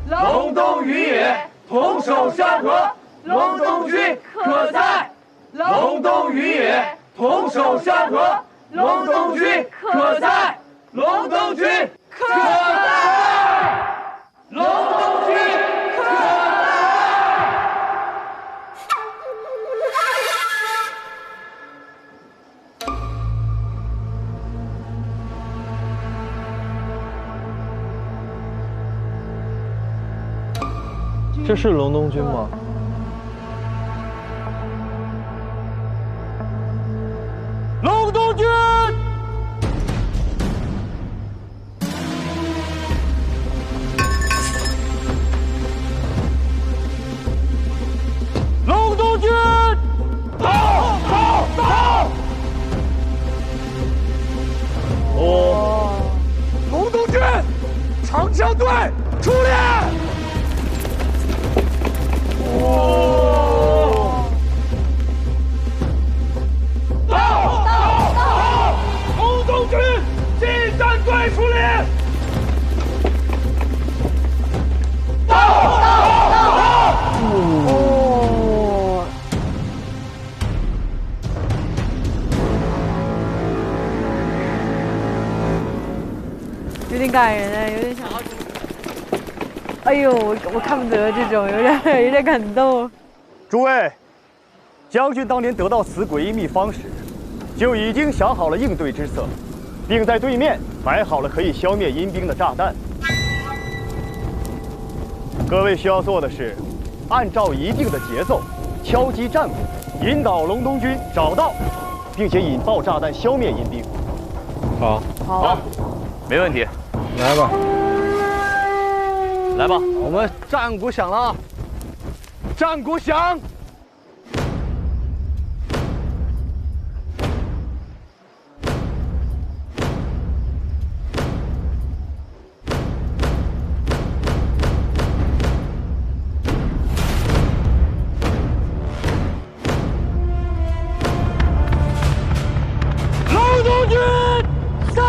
隆冬于野，同守山河，隆冬军可在。隆冬于野，同守山河，隆冬军可在。隆冬军可在。隆冬军可在。这是隆冬军吗？隆冬军！隆冬军！到！哦，隆冬军，长枪队出列！哦！到！隆冬军近战队出列！到！哦，有点感人哎，有点想。哎呦，我看不得这种，有点感动。诸位，将军当年得到此诡异秘方时，就已经想好了应对之策，并在对面摆好了可以消灭阴兵的炸弹。各位需要做的是，按照一定的节奏，敲击战鼓，引导隆冬军找到，并且引爆炸弹消灭阴兵。好，好，没问题，来吧。来吧，我们战鼓响了啊！战鼓响！隆冬军上！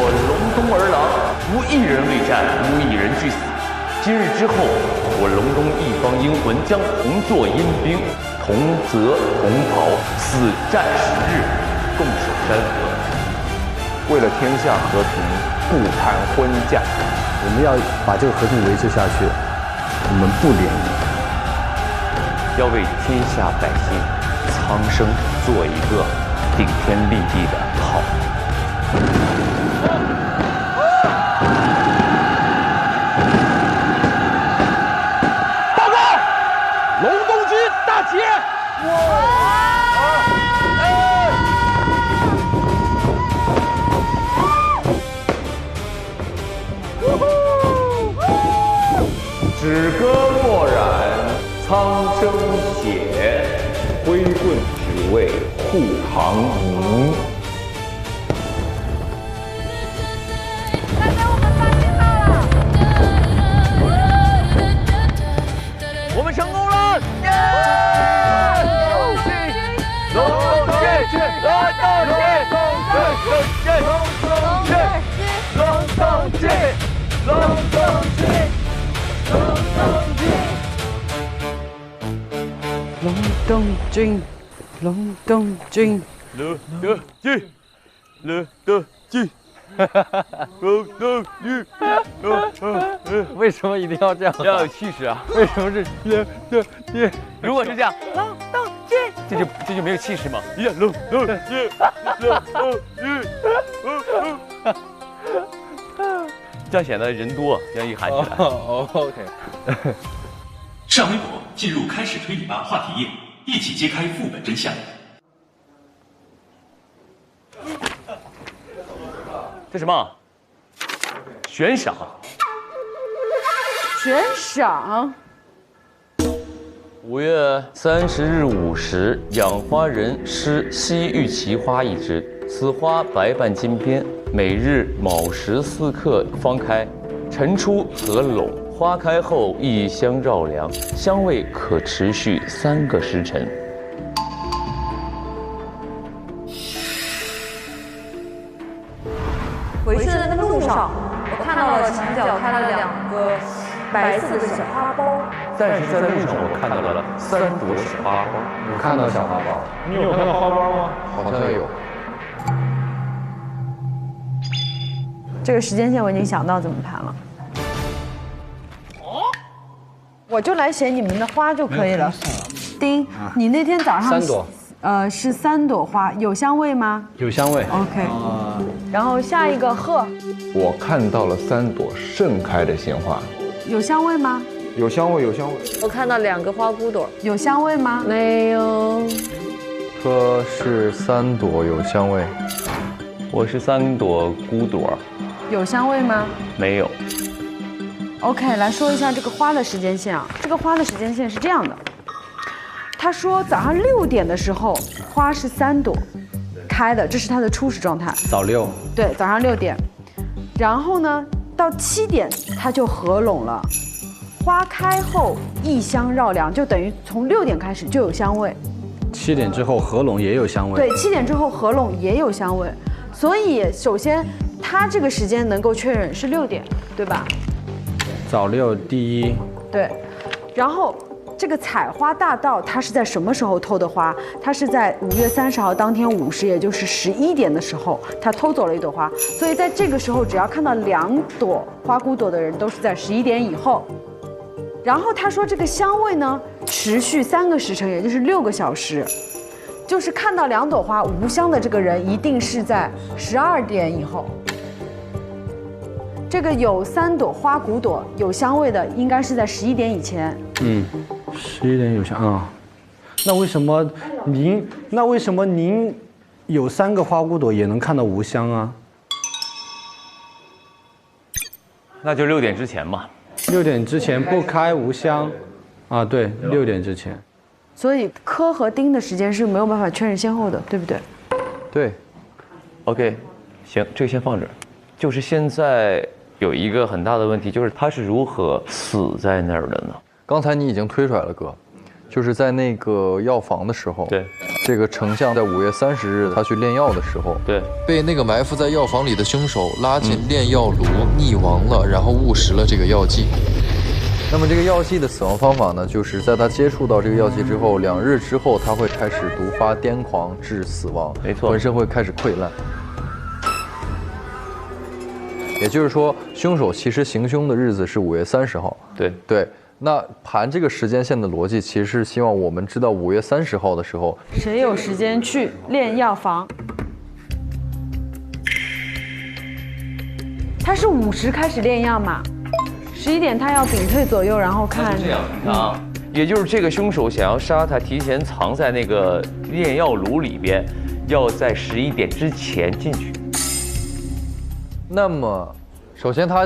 我隆冬儿郎无一人未战，无一人俱死。今日之后，我隆冬一方英魂将同作阴兵，同泽同袍，死战10日。共守山河。为了天下和平，不谈婚嫁。我们要把这个和平维持下去，我们不联姻。要为天下百姓苍生做一个顶天立地的好人。报告，隆冬军大捷！止戈墨染苍生血，挥棍只为护航营。我们成功了！耶！隆冬军，隆冬军，隆冬军，隆冬军。隆冬军，隆冬军，隆冬军，隆冬军，隆冬军，隆冬军。为什么一定要这样？要有气势啊！为什么是隆冬军？如果是这样，隆冬军，这就没有气势嘛。隆冬军，隆冬军，这样显得人多，这样一喊起来。OK。上微博，进入开始推理吧话题页，一起揭开副本真相。这什么？悬赏。悬赏。 5月30日午时，养花人施西域奇花一枝，此花白瓣金边，每日卯时4刻方开，晨出合拢。花开后异香绕梁，香味可持续3个时辰。回去的那个路上，我看到了墙角开了2个白色的小花苞。 但是在路上我看到了3朵小花苞，我看到小花苞，你有看到花苞吗？好像有。这个时间线我已经想到怎么盘了。我就来写你们的花就可以了。丁，你那天早上3朵，是3朵花，有香味吗？有香味。 OK。然后下一个鹤，我看到了3朵盛开的鲜花，有香味吗？ 有香味，有香味。我看到2个花骨朵，有香味吗？没有。柯是3朵有香味，我是3朵骨朵，有香味吗？没有。OK， 来说一下这个花的时间线啊。这个花的时间线是这样的，他说早上6点的时候，花是3朵开的，这是它的初始状态。早6。对，早上6点。然后呢，到7点它就合拢了。 花开后异香绕梁，就等于从6点开始就有香味。7点之后合拢也有香味。对，7点之后合拢也有香味。所以首先，它这个时间能够确认是6点，对吧？早6第1。对，然后这个采花大盗他是在什么时候偷的花？他是在5月30号当天午时，也就是11点的时候，他偷走了1朵花。所以在这个时候，只要看到2朵花骨朵的人，都是在11点以后。 然后他说，这个香味呢，持续3个时辰，也就是6个小时。就是看到2朵花无香的这个人，一定是在12点以后。这个有3朵花骨朵有香味的，应该是在11点以前。嗯，11点有香啊。那为什么您有3个花骨朵也能看到无香啊？那就6点之前嘛。 6点之前不开无香，啊，对，6点之前。所以柯和丁的时间是没有办法确认先后的，对不对？对。OK， 行，这个先放这儿。就是现在有一个很大的问题，就是他是如何死在那儿的呢？刚才你已经推出来了，哥，就是在那个药房的时候，对，这个丞相在5月30日他去炼药的时候，对，被那个埋伏在药房里的凶手拉进炼药炉溺亡了，然后误食了这个药剂。那么这个药剂的死亡方法呢，就是在他接触到这个药剂之后，2日之后，他会开始毒发癫狂致死亡，没错，浑身会开始溃烂。也就是说，凶手其实行凶的日子是5月30号。对。那盘这个时间线的逻辑，其实是希望我们知道5月30号的时候，谁有时间去炼药房？他是5时开始炼药嘛？11点他要屏退左右，然后看。这样啊，也就是这个凶手想要杀他，提前藏在那个炼药炉里边，要在11点之前进去。那么，首先他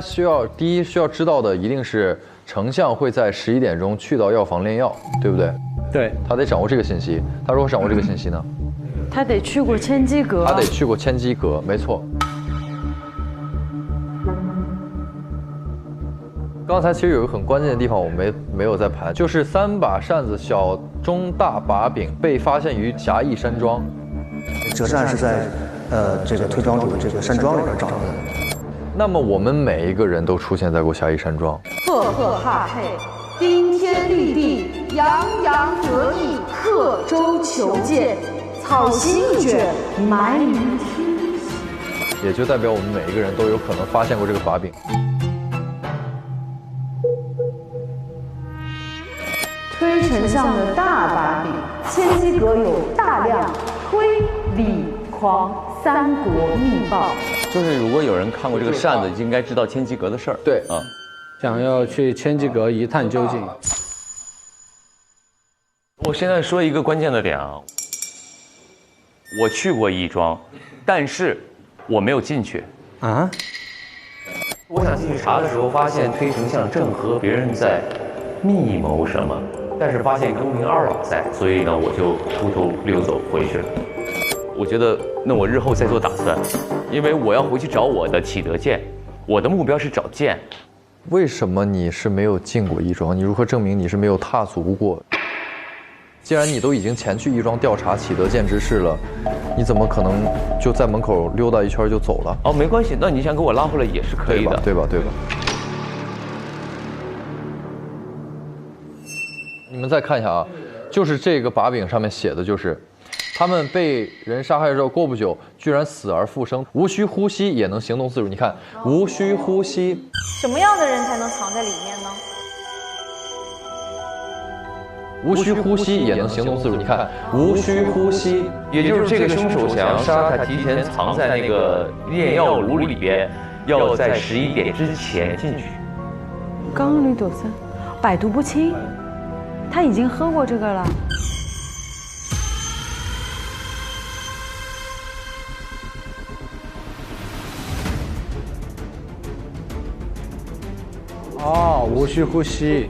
第一需要知道的一定是丞相会在11点钟去到药房炼药，对不对？对，他得掌握这个信息。他如何掌握这个信息呢？他得去过千机阁。他得去过千机阁，没错。刚才其实有一个很关键的地方，我没有在盘，就是3把扇子小中大把柄被发现于侠义山庄。折扇是在这个推庄主的这个山庄里边找到的。那么我们每一个人都出现在过侠义山庄。赫赫哈嘿，顶天立地，洋洋得意，刻舟求剑，草席一卷，埋于天下。也就代表我们每一个人都有可能发现过这个把柄。推丞相的大把柄，千机阁有大量推理狂三国密报。就是如果有人看过这个扇子，应该知道千机阁的事儿。对啊，想要去千机阁一探究竟。我现在说一个关键的点啊，我去过义庄，但是我没有进去啊。我想进去查的时候，发现推丞相正和别人在密谋什么，但是发现公明二老在，所以呢，我就偷偷溜走回去了。我觉得，那我日后再做打算，因为我要回去找我的启德剑，我的目标是找剑。为什么你是没有进过义庄？你如何证明你是没有踏足过？既然你都已经前去义庄调查启德剑之事了，你怎么可能就在门口溜达一圈就走了？哦，没关系，那你想给我拉回来也是可以的，对吧？你们再看一下啊，就是这个把柄上面写的就是。他们被人杀害之后，过不久居然死而复生，无需呼吸也能行动自如。你看，无需呼吸，什么样的人才能藏在里面呢？无需呼吸也能行动自如。你看，无需呼吸，也就是这个凶手想要杀他，提前藏在那个炼药炉里边，要在11点之前进去。刚刚吕朵森，百毒不侵，他已经喝过这个了。哦，无需呼吸，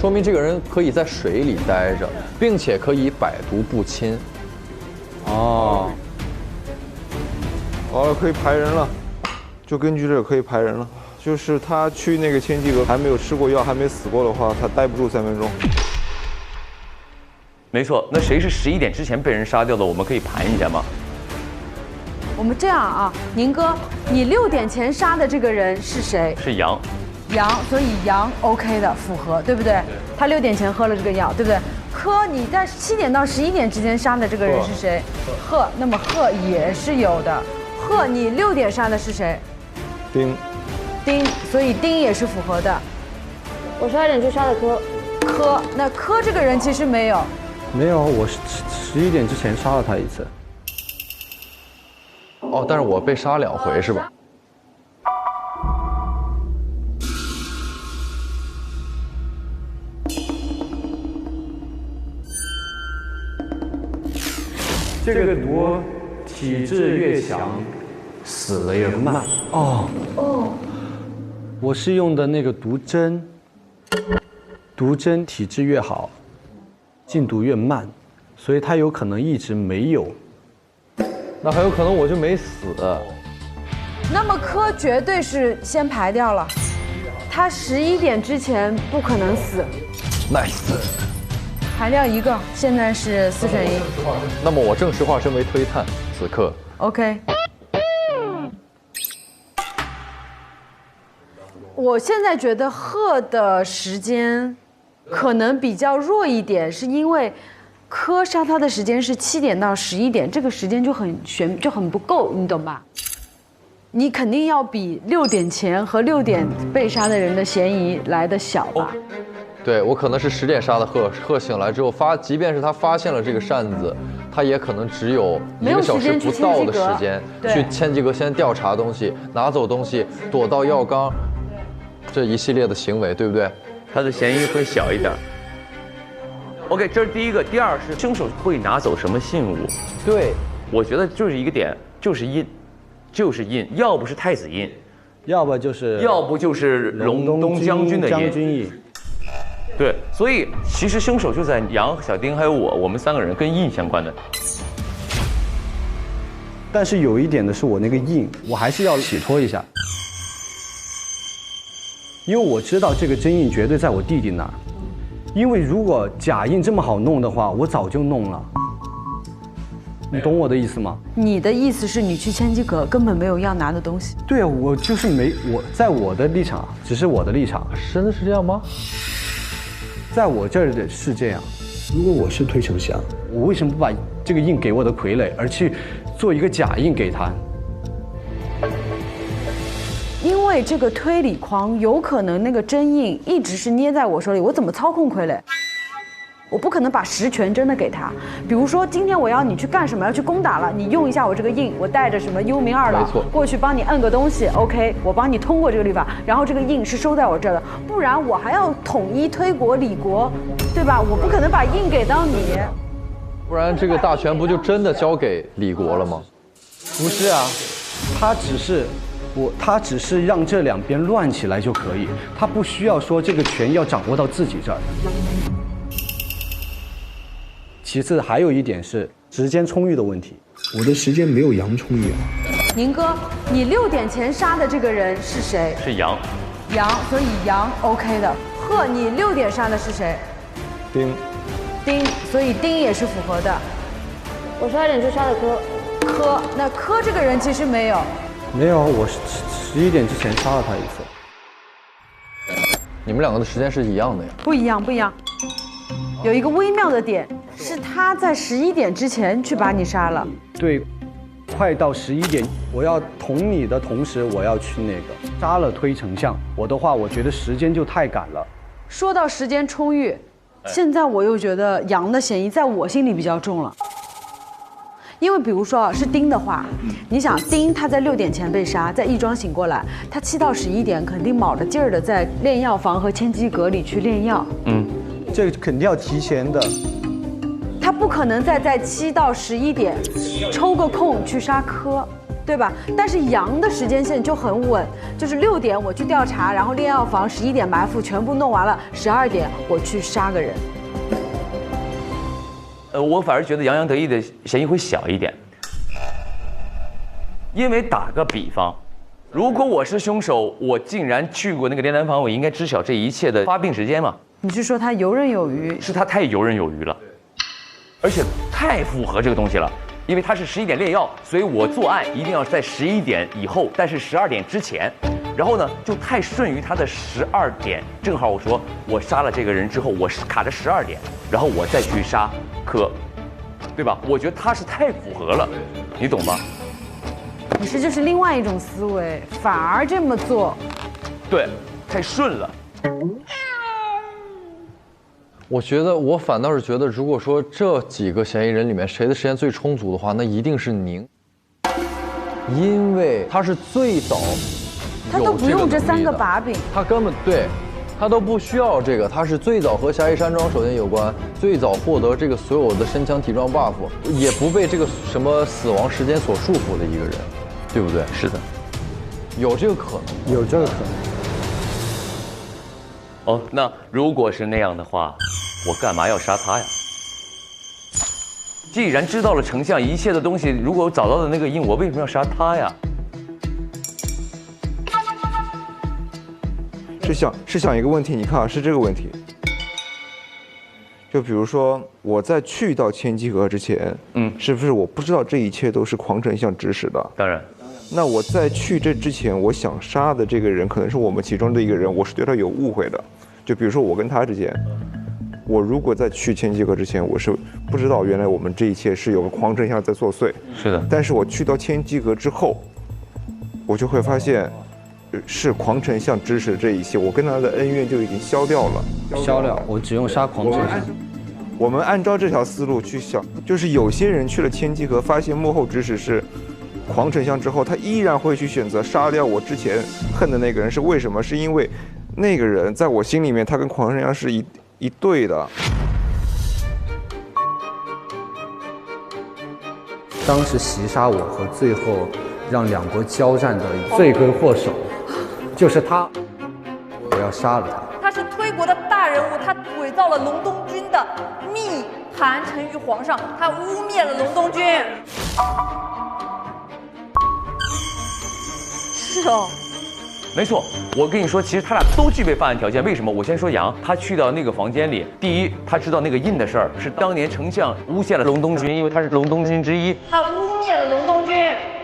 说明这个人可以在水里待着，并且可以百毒不侵。哦，好了，可以排人了，就根据这个可以排人了。就是他去那个千机阁还没有吃过药，还没死过的话，他待不住3分钟。没错，那谁是11点之前被人杀掉的？我们可以盘一下吗？我们这样啊，宁哥，你6点前杀的这个人是谁？是杨。杨，所以杨 OK 的，符合，对不对？他6点前喝了这个药，对不对？柯，你在7点到11点之间杀的这个人是谁？贺，那么贺也是有的。贺，你6点杀的是谁？丁，所以丁也是符合的。我12点去杀的柯。柯，那柯这个人其实没有。没有，我是11点之前杀了他一次。哦，但是我被杀2回是吧？这个毒体质越强，死的越慢。哦，我是用的那个毒针，毒针体质越好，进毒越慢，所以它有可能一直没有。那很有可能我就没死。那么柯绝对是先排掉了，他11点之前不可能死。Nice。排掉一个，现在是4选1。那么我正式化身为推探，此刻。OK。我我现在觉得贺的时间可能比较弱一点，是因为柯杀他的时间是7点到11点，这个时间就很不够，你懂吧？你肯定要比6点前和6点被杀的人的嫌疑来的小吧？对，我可能是10点杀的贺，贺醒来之后即便是他发现了这个扇子，他也可能只有1个小时不到的时间去千机阁先调查东西，拿走东西，躲到药缸，这一系列的行为，对不对？他的嫌疑会小一点。OK， 这是第一个，第二是凶手会拿走什么信物？对，我觉得就是一个点，就是印，要不是太子印，要不就是隆冬将军的印。对，所以其实凶手就在杨、小丁还有我们3个人跟印相关的。但是有一点的是，我那个印，我还是要洗脱一下，因为我知道这个真印绝对在我弟弟那儿。因为如果假印这么好弄的话，我早就弄了。你懂我的意思吗？你的意思是你去千机阁根本没有要拿的东西？对啊，我就是我在我的立场，只是我的立场。真的是这样吗？在我这儿的是这样。如果我是推丞相，我为什么不把这个印给我的傀儡，而去做一个假印给他？因为这个推理框有可能那个真印一直是捏在我手里，我怎么操控傀儡？我不可能把实权真的给他。比如说今天我要你去干什么，要去攻打了，你用一下我这个印，我带着什么幽冥二老过去帮你摁个东西 ，OK， 我帮你通过这个律法，然后这个印是收在我这儿的，不然我还要统一推国理国，对吧？我不可能把印给到你，不然这个大权不就真的交给李国了吗？不是啊，他只是让这两边乱起来就可以，他不需要说这个权要掌握到自己这儿。其次还有一点是时间充裕的问题，我的时间没有杨充裕啊。宁哥，你6点前杀的这个人是谁？是杨，所以杨 OK 的。贺，你6点杀的是谁？丁，所以丁也是符合的。我12点去杀的柯，那柯这个人其实没有，我11点之前杀了他一次。你们2个的时间是一样的呀？不一样。有一个微妙的点是他在11点之前去把你杀了。对，快到11点，我要捅你的同时，我要去那个杀了推丞相。我的话，我觉得时间就太赶了。说到时间充裕，现在我又觉得杨的嫌疑在我心里比较重了。因为比如说是丁的话，你想丁他在6点前被杀，在义庄醒过来，他7到11点肯定卯着劲儿的在炼药房和千机阁里去炼药。这个肯定要提前的。他不可能在7到11点抽个空去杀柯，对吧？但是杨的时间线就很稳，就是6点我去调查，然后炼药房11点埋伏全部弄完了，12点我去杀个人。我反而觉得洋得意的嫌疑会小一点，因为打个比方，如果我是凶手，我竟然去过那个炼丹房，我应该知晓这一切的发病时间嘛？你是说他游刃有余？是他太游刃有余了，而且太符合这个东西了。因为他是11点炼药，所以我作案一定要在11点以后，但是12点之前。然后呢，就太顺于他的12点，正好我说我杀了这个人之后，我卡着12点，然后我再去杀柯，对吧？我觉得他是太符合了，你懂吗？你是就是另外一种思维，反而这么做，对，太顺了。我反倒是觉得，如果说这几个嫌疑人里面谁的时间最充足的话，那一定是宁，因为他是最早。他都不用这3个把柄，他根本对，他都不需要这个。他是最早和侠义山庄首先有关，最早获得这个所有的身枪体壮 buff， 也不被这个什么死亡时间所束缚的一个人，对不对？是的，有这个可能，有这个可能。哦，那如果是那样的话，我干嘛要杀他呀？既然知道了丞相一切的东西，如果我找到的那个印，我为什么要杀他呀？是想一个问题，你看啊，是这个问题。就比如说我在去到千机阁之前，是不是我不知道这一切都是狂丞相指使的？当然。那我在去这之前，我想杀的这个人可能是我们其中的一个人，我是对他有误会的。就比如说我跟他之间，我如果在去千机阁之前，我是不知道原来我们这一切是有个狂丞相在作祟。是的。但是我去到千机阁之后，我就会发现，是狂丞相指使这一切，我跟他的恩怨就已经消掉了。消了，我只用杀狂丞相。我们按照这条思路去想，就是有些人去了千机阁，发现幕后指使是狂丞相之后，他依然会去选择杀掉我之前恨的那个人，是为什么？是因为那个人在我心里面，他跟狂丞相是一对的。当时袭杀我和最后让两国交战的罪魁祸首，就是他，我要杀了他。他是推国的大人物，他伪造了隆冬君的密函呈于皇上，他污蔑了隆冬君。是哦。没错，我跟你说，其实他俩都具备犯案条件。为什么？我先说杨，他去到那个房间里，第一，他知道那个印的事儿是当年丞相诬陷了隆冬君，因为他是隆冬君之一，他污蔑了隆冬君。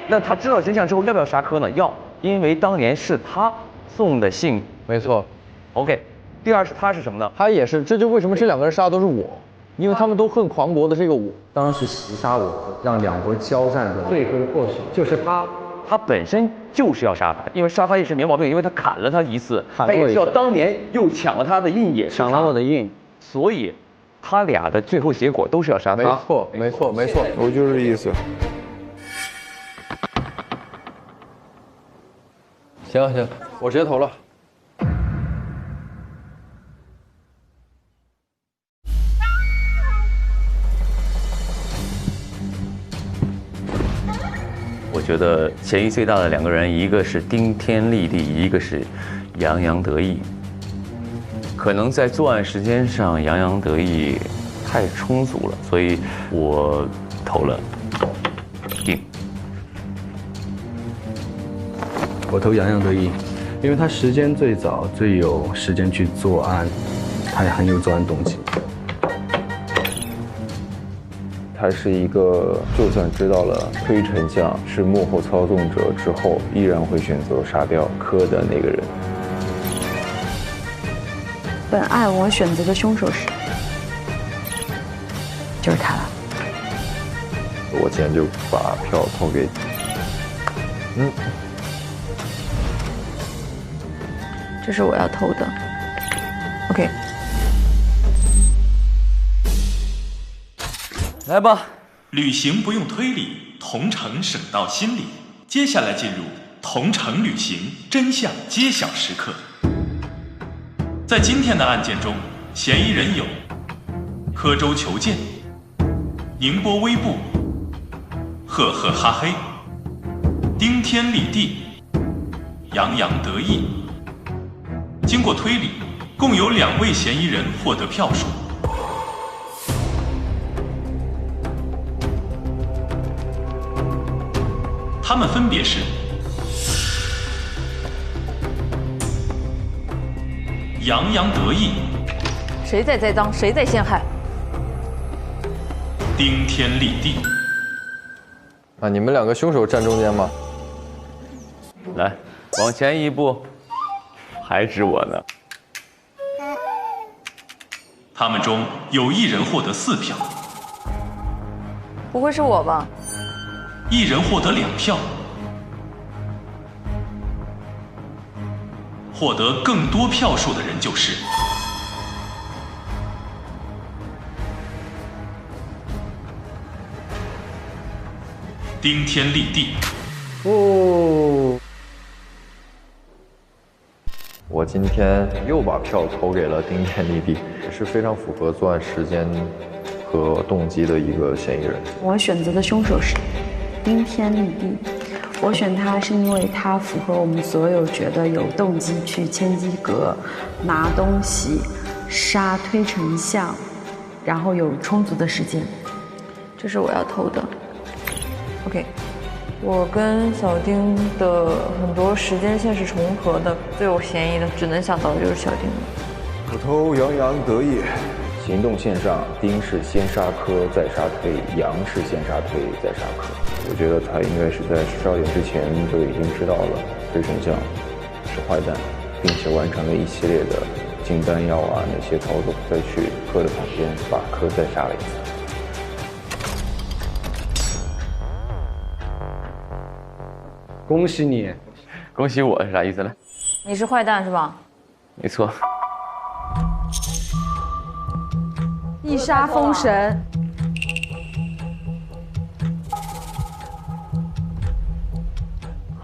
那他知道真相之后，要不要杀柯呢？要，因为当年是他送的信。没错。OK， 第二是他是什么呢？他也是，这就为什么这两个人杀的都是我，因为他们都恨狂国的这个我。当时袭杀我，让两国交战的罪魁祸首就是他。他本身就是要杀他，因为杀他也是没毛病，因为他砍了他一次，他也知道当年又抢了他的印，也抢了我的印，所以他俩的最后结果都是要杀他。没错，没错，没错，我就是这意思。行行，我直接投了。我觉得嫌疑最大的两个人，一个是顶天立地，一个是洋洋得意。可能在作案时间上，洋洋得意太充足了，所以我投了定。我投洋洋得意，因为他时间最早，最有时间去作案，他也很有作案动机。他是一个，就算知道了推丞相是幕后操纵者之后，依然会选择杀掉柯的那个人。本案我选择的凶手是，就是他了。我今天就把票投给，这是我要投的。OK。来吧，旅行不用推理，同城省到心里。接下来进入同城旅行真相揭晓时刻。在今天的案件中，嫌疑人有柯州求见、宁波微步、赫赫哈嘿、顶天立地、洋洋得意。经过推理，共有2位嫌疑人获得票数。他们分别是洋洋得意，谁在栽赃，谁在陷害？顶天立地。啊，你们2个凶手站中间吗？来，往前一步，还指我呢。他们中有1人获得4票，不会是我吧？1人获得2票，获得更多票数的人就是顶天立地。哦，我今天又把票投给了顶天立地，也是非常符合作案时间和动机的一个嫌疑人。我选择的凶手是顶天立地，我选他是因为他符合我们所有觉得有动机去千机阁拿东西、杀推丞相，然后有充足的时间。这是我要投的。OK， 我跟小丁的很多时间线是重合的，最有嫌疑的只能想到的就是小丁了。我投洋洋得意，行动线上，丁是先杀科再杀推，杨是先杀推再杀科。我觉得他应该是在12点之前就已经知道了推丞相是坏蛋，并且完成了一系列的进丹药啊那些操作，再去科的旁边把科再杀了一次。恭喜你，恭喜我是啥意思呢？你是坏蛋是吧？没错。一杀封神，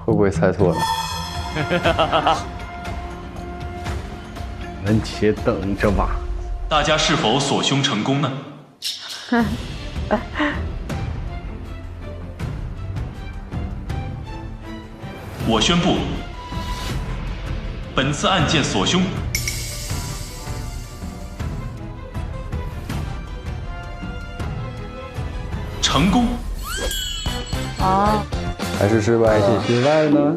会不会猜错呢？你们且等着吧。大家是否锁凶成功呢？我宣布，本次案件锁凶成功。啊，还是失败？失败呢？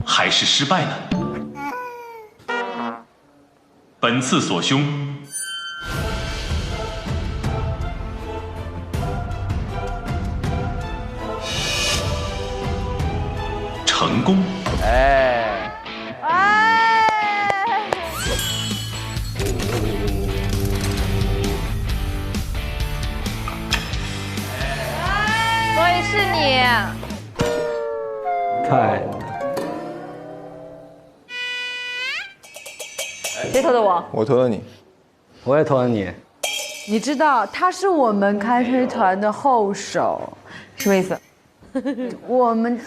还是失败呢？本次锁凶成功。哎，所以是你。太谁投的我？我投了你，我也投了你。你知道他是我们开推团的后手，什么意思？我们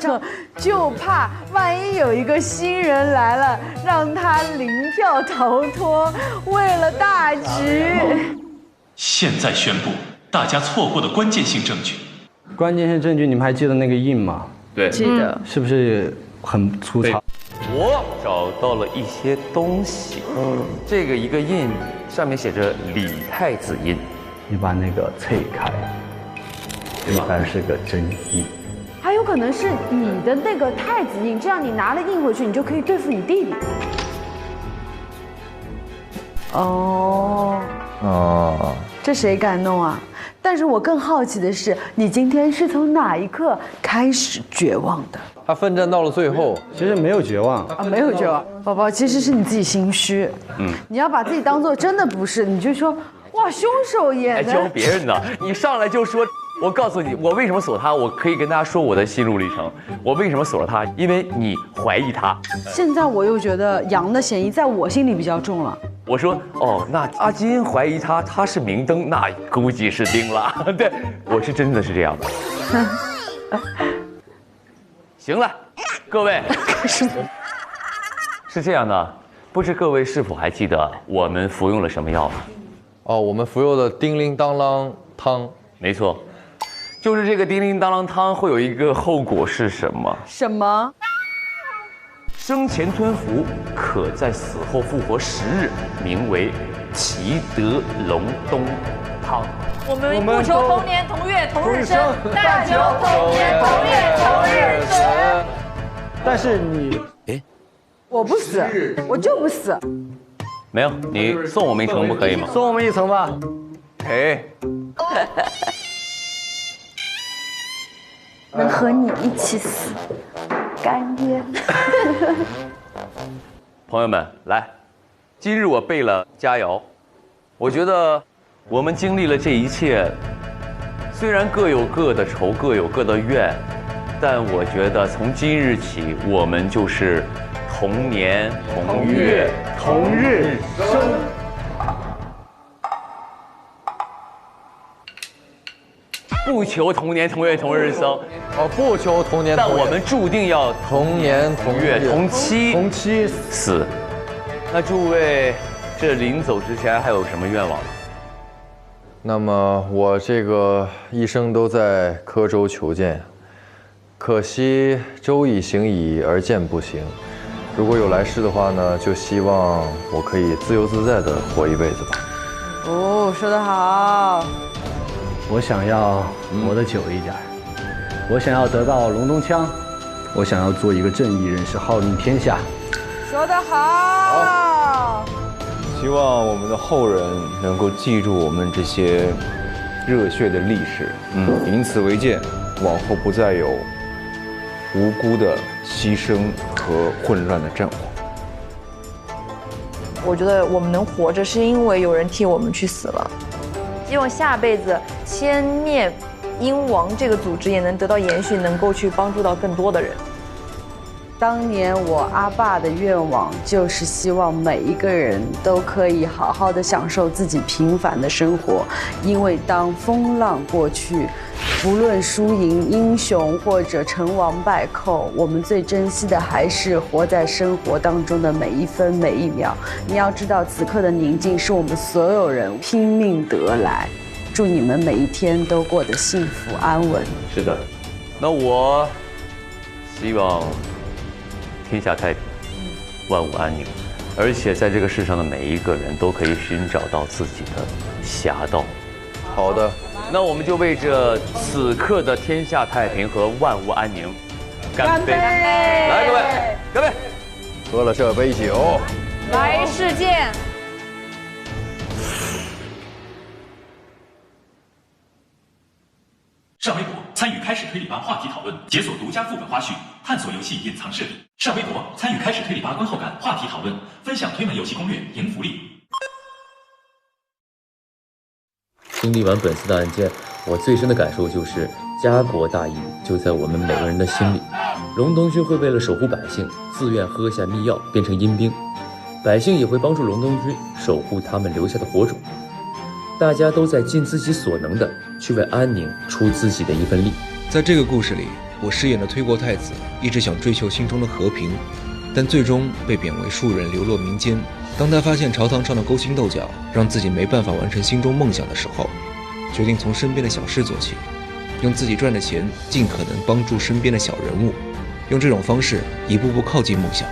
就怕万一有一个新人来了，让他零票逃脱，为了大局。现在宣布大家错过的关键性证据。关键性证据，你们还记得那个印吗？对，记得。是不是很粗糙？我找到了一些东西。这个一个印上面写着李太子印，你把那个拆开，应该是个真印。还有可能是你的那个太子印，这样你拿了印回去，你就可以对付你弟弟。哦，这谁敢弄啊？但是我更好奇的是，你今天是从哪一刻开始绝望的？他奋战到了最后，其实没有绝望啊，没有绝望，宝宝，其实是你自己心虚。你要把自己当做真的不是，你就说哇，凶手也还教别人呢？你上来就说。我告诉你，我为什么锁他？我可以跟大家说我的心路历程。我为什么锁了他？因为你怀疑他。现在我又觉得杨的嫌疑在我心里比较重了。我说哦，那阿金怀疑他，他是明灯，那估计是定了。对，我是真的是这样的。行了，各位，是这样的，不知各位是否还记得我们服用了什么药？哦，我们服用的叮铃当啷汤，没错。就是这个叮铃当啷汤会有一个后果是什么？什么？生前吞服，可在死后复活10日，名为祈德隆冬汤。我们不求同年同月同日生，但求同年同月同日死。但是你，我不死，我就不死。没有，你送我们一程不可以吗？送我们一程吧。哎。能和你一起死，甘愿。朋友们，来，今日我备了佳肴。我觉得我们经历了这一切，虽然各有各的仇，各有各的怨，但我觉得从今日起，我们就是同年同月同日生。不求同年同月同日生，不求同年同月，但我们注定要同年同月同期死。那诸位，这临走之前还有什么愿望吗？那么我这个一生都在柯州求见，可惜州已行矣，而剑不行。如果有来世的话呢，就希望我可以自由自在的活一辈子吧。哦，说得好。我想要活得久一点，我想要得到龙东枪，我想要做一个正义人士，号令天下。说得好。希望我们的后人能够记住我们这些热血的历史，以此为鉴，往后不再有无辜的牺牲和混乱的战火。我觉得我们能活着，是因为有人替我们去死了。希望下辈子歼灭鹰王这个组织也能得到延续，能够去帮助到更多的人。当年我阿爸的愿望就是希望每一个人都可以好好的享受自己平凡的生活，因为当风浪过去，不论输赢、英雄或者成王败寇，我们最珍惜的还是活在生活当中的每一分每一秒。你要知道，此刻的宁静是我们所有人拼命得来。祝你们每一天都过得幸福安稳。是的，那我希望天下太平，万物安宁，而且在这个世上的每一个人都可以寻找到自己的侠道。好的，那我们就为这此刻的天下太平和万物安宁干杯！来，各位，干杯！喝了这杯酒，来世见。上微博参与开始推理吧话题讨论，解锁独家副本花絮，探索游戏隐藏设定。上微博参与开始推理吧观后感话题讨论，分享推门游戏攻略，赢福利。经历完本次的案件，我最深的感受就是家国大义就在我们每个人的心里。龙东军会为了守护百姓，自愿喝下秘药变成阴兵，百姓也会帮助龙东军守护他们留下的火种。大家都在尽自己所能的去为安宁出自己的一份力。在这个故事里，我饰演的推国太子一直想追求心中的和平，但最终被贬为庶人，流落民间。当他发现朝堂上的勾心斗角让自己没办法完成心中梦想的时候，决定从身边的小事做起，用自己赚的钱尽可能帮助身边的小人物，用这种方式一步步靠近梦想。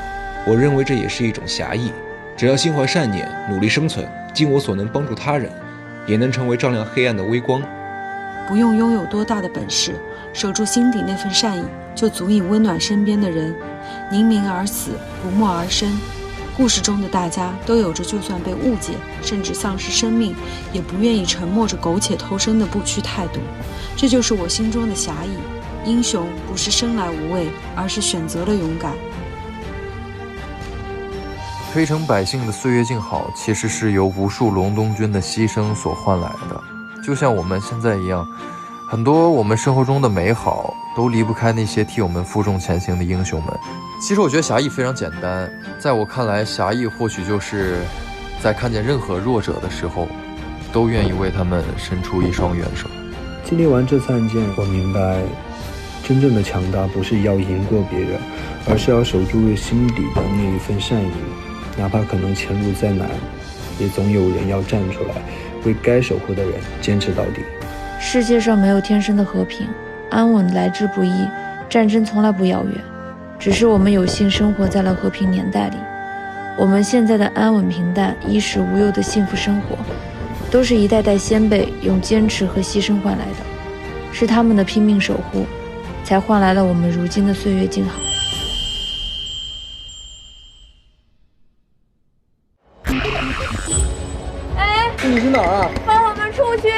我认为这也是一种侠义，只要心怀善念，努力生存，尽我所能帮助他人，也能成为照亮黑暗的微光。不用拥有多大的本事，守住心底那份善意，就足以温暖身边的人。宁鸣而死，不默而生。故事中的大家都有着就算被误解，甚至丧失生命，也不愿意沉默着苟且偷生的不屈态度。这就是我心中的侠义。英雄不是生来无畏，而是选择了勇敢。推城百姓的岁月静好，其实是由无数龙东军的牺牲所换来的。就像我们现在一样，很多我们生活中的美好都离不开那些替我们负重前行的英雄们。其实我觉得侠义非常简单，在我看来，侠义或许就是在看见任何弱者的时候，都愿意为他们伸出一双援手。经历完这次案件，我明白，真正的强大不是要赢过别人，而是要守住心底的那一份善意。哪怕可能前路再难，也总有人要站出来，为该守护的人坚持到底。世界上没有天生的和平，安稳来之不易，战争从来不遥远，只是我们有幸生活在了和平年代里。我们现在的安稳平淡、衣食无忧的幸福生活，都是一代代先辈用坚持和牺牲换来的，是他们的拼命守护，才换来了我们如今的岁月静好。你是哪儿啊？放我们出去！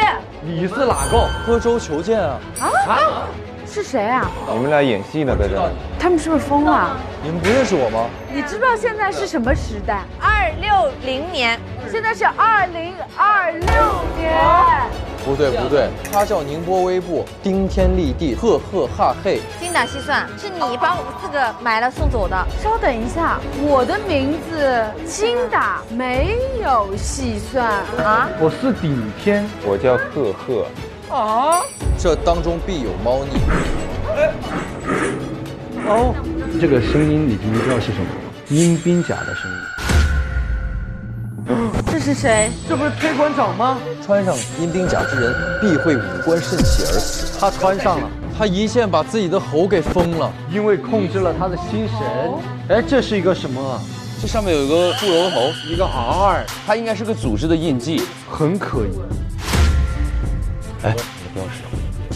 你是哪个？喝粥求见啊！啊？是谁啊？你们俩演戏呢，在这。他们是不是疯了？你们不认识我吗？你知道现在是什么时代？260年，现在是2026年。不对，他叫宁波微步，顶天立地，赫赫哈嘿。精打细算，是你把我们4个买了送走的。稍等一下，我的名字精打没有细算啊。我是顶天，我叫赫赫。啊，这当中必有猫腻。哦，这个声音你知道是什么吗？阴兵甲的声音。这是谁？这不是推馆长吗？穿上阴兵甲之人必会五官渗血而死。他穿上了，他一剑把自己的喉给封了，因为控制了他的心神。哎，这是一个什么啊？这上面有一个骷髅头，一个 R， 它应该是个组织的印记，很可疑。哎，你的标识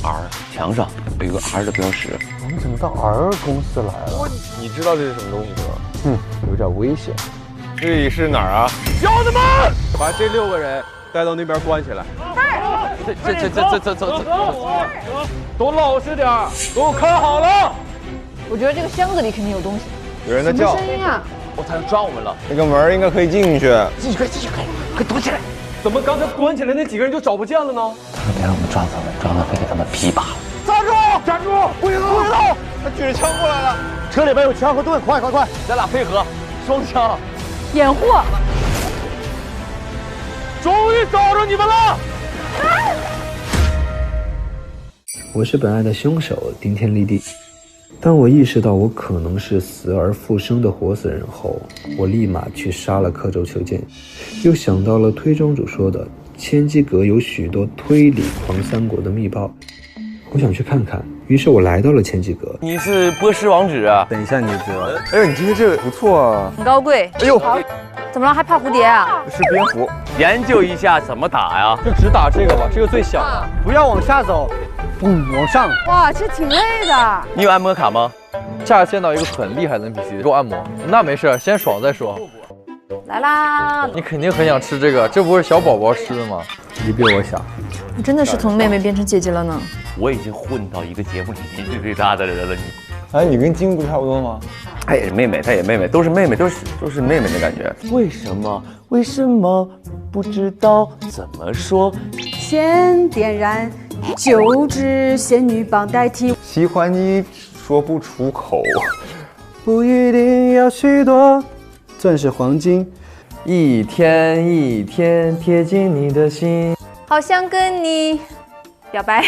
R 墙上有一个 R 的标识。我们怎么到 R 公司来了？你知道这是什么东西吗？有点危险。这里是哪儿啊？小子们，把这6个人带到那边关起来。走，都老实点，给我看好了。我觉得这个箱子里肯定有东西。有人在叫。什么声音啊？我才能抓我们了。那个门应该可以进去。继续开，快躲起来！怎么刚才关起来那几个人就找不见了呢？他们别让我们抓他们，抓了非给他们劈罢了。站住！不许动！他举着枪过来了。车里边有枪和盾，快！咱俩配合，双枪。掩护。终于找着你们了！我是本案的凶手，顶天立地。当我意识到我可能是死而复生的活死人后，我立马去杀了刻舟求剑，又想到了推庄主说的千机阁有许多推理狂三国的密报，我想去看看，于是我来到了千机阁。你是波斯王子啊？等一下，你这，哎呦，你今天这个不错啊，很高贵。哎呦，怎么了？还怕蝴蝶啊？是蝙蝠。研究一下怎么打呀？就只打这个吧，这个最小的。不要往下走，往上。哇，这挺累的。你有按摩卡吗？下次见到一个很厉害的 NPC， 给我按摩。那没事，先爽再说。来啦！你肯定很想吃这个，这不是小宝宝吃的吗？你比我小。我真的是从妹妹变成姐姐了呢。我已经混到一个节目里年纪最大的人了，你。哎，你跟金不差不多吗？她也是妹妹，她也妹妹，都是妹妹，都是妹妹的感觉。为什么不知道怎么说？先点燃9支仙女棒代替。喜欢你说不出口。不一定要许多钻石黄金，一天一天贴近你的心。好想跟你表白。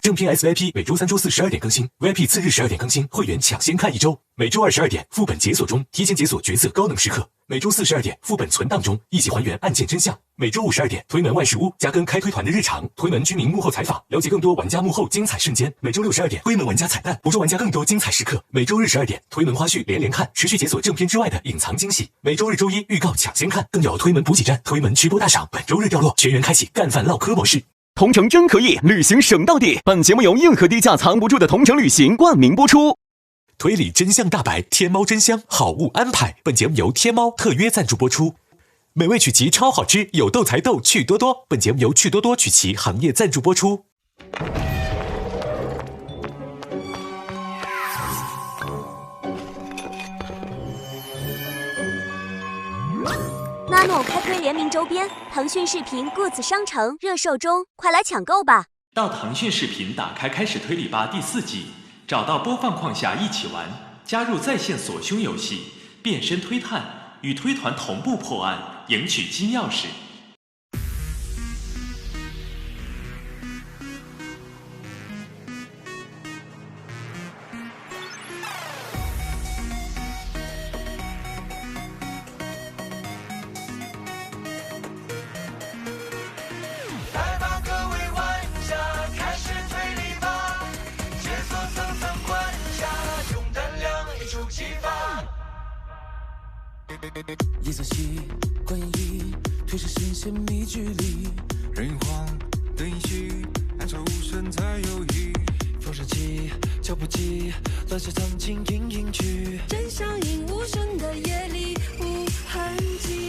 正片 SVIP 每周3、周4 12点更新 ，VIP 次日12点更新，会员抢先看1周。每周2 12点副本解锁中，提前解锁角色高能时刻。每周4 12点副本存档中，一起还原案件真相。每周5 12点推门万事屋，加更开推团的日常，推门居民幕后采访，了解更多玩家幕后精彩瞬间。每周6 12点推门玩家彩蛋，捕捉玩家更多精彩时刻。每周日12点推门花絮连看，持续解锁正片之外的隐藏惊喜。每周日周一预告抢先看，更有推门补给站、推门直播大赏。本周日掉落，全员开启干饭唠嗑模式。同城真可以，旅行省到底。本节目由硬核低价藏不住的同城旅行冠名播出。推理真相大白，天猫真香，好物安排。本节目由天猫特约赞助播出。美味曲奇超好吃，有豆才豆趣多多。本节目由趣多多曲奇行业赞助播出。Nano 开推联名周边，腾讯视频 Goods 商城热售中，快来抢购吧！到腾讯视频打开开始推理吧第4季，找到播放框下一起玩，加入在线锁凶游戏，变身推探，与推团同步破案，赢取金钥匙。夜色习惯演绎，推是视线密距离，人慌的音序，暗潮无声才有意。风声起，脚步急，乱世藏进隐隐去，真相隐无声的夜里无痕迹。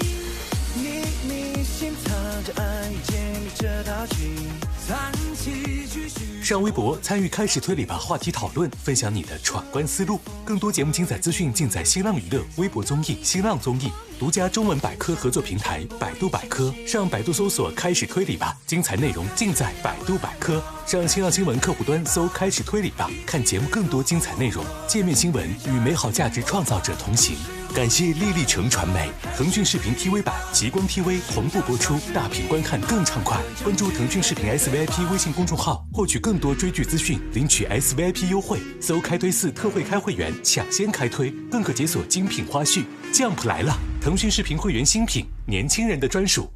秘密心藏着爱，建立这道题，残期继续。上微博参与开始推理吧话题讨论，分享你的闯关思路。更多节目精彩资讯尽在新浪娱乐、微博综艺、新浪综艺独家中文百科合作平台百度百科。上百度搜索开始推理吧，精彩内容尽在百度百科。上新浪新闻客户端搜开始推理吧，看节目更多精彩内容。界面新闻与美好价值创造者同行。感谢丽丽城传媒、腾讯视频 TV 版、极光 TV 同步播出，大屏观看更畅快。关注腾讯视频 SVIP 微信公众号，获取更多追剧资讯，领取 SVIP 优惠。搜开推4特惠开会员，抢先开推，更可解锁精品花絮。Jump 来了，腾讯视频会员新品，年轻人的专属。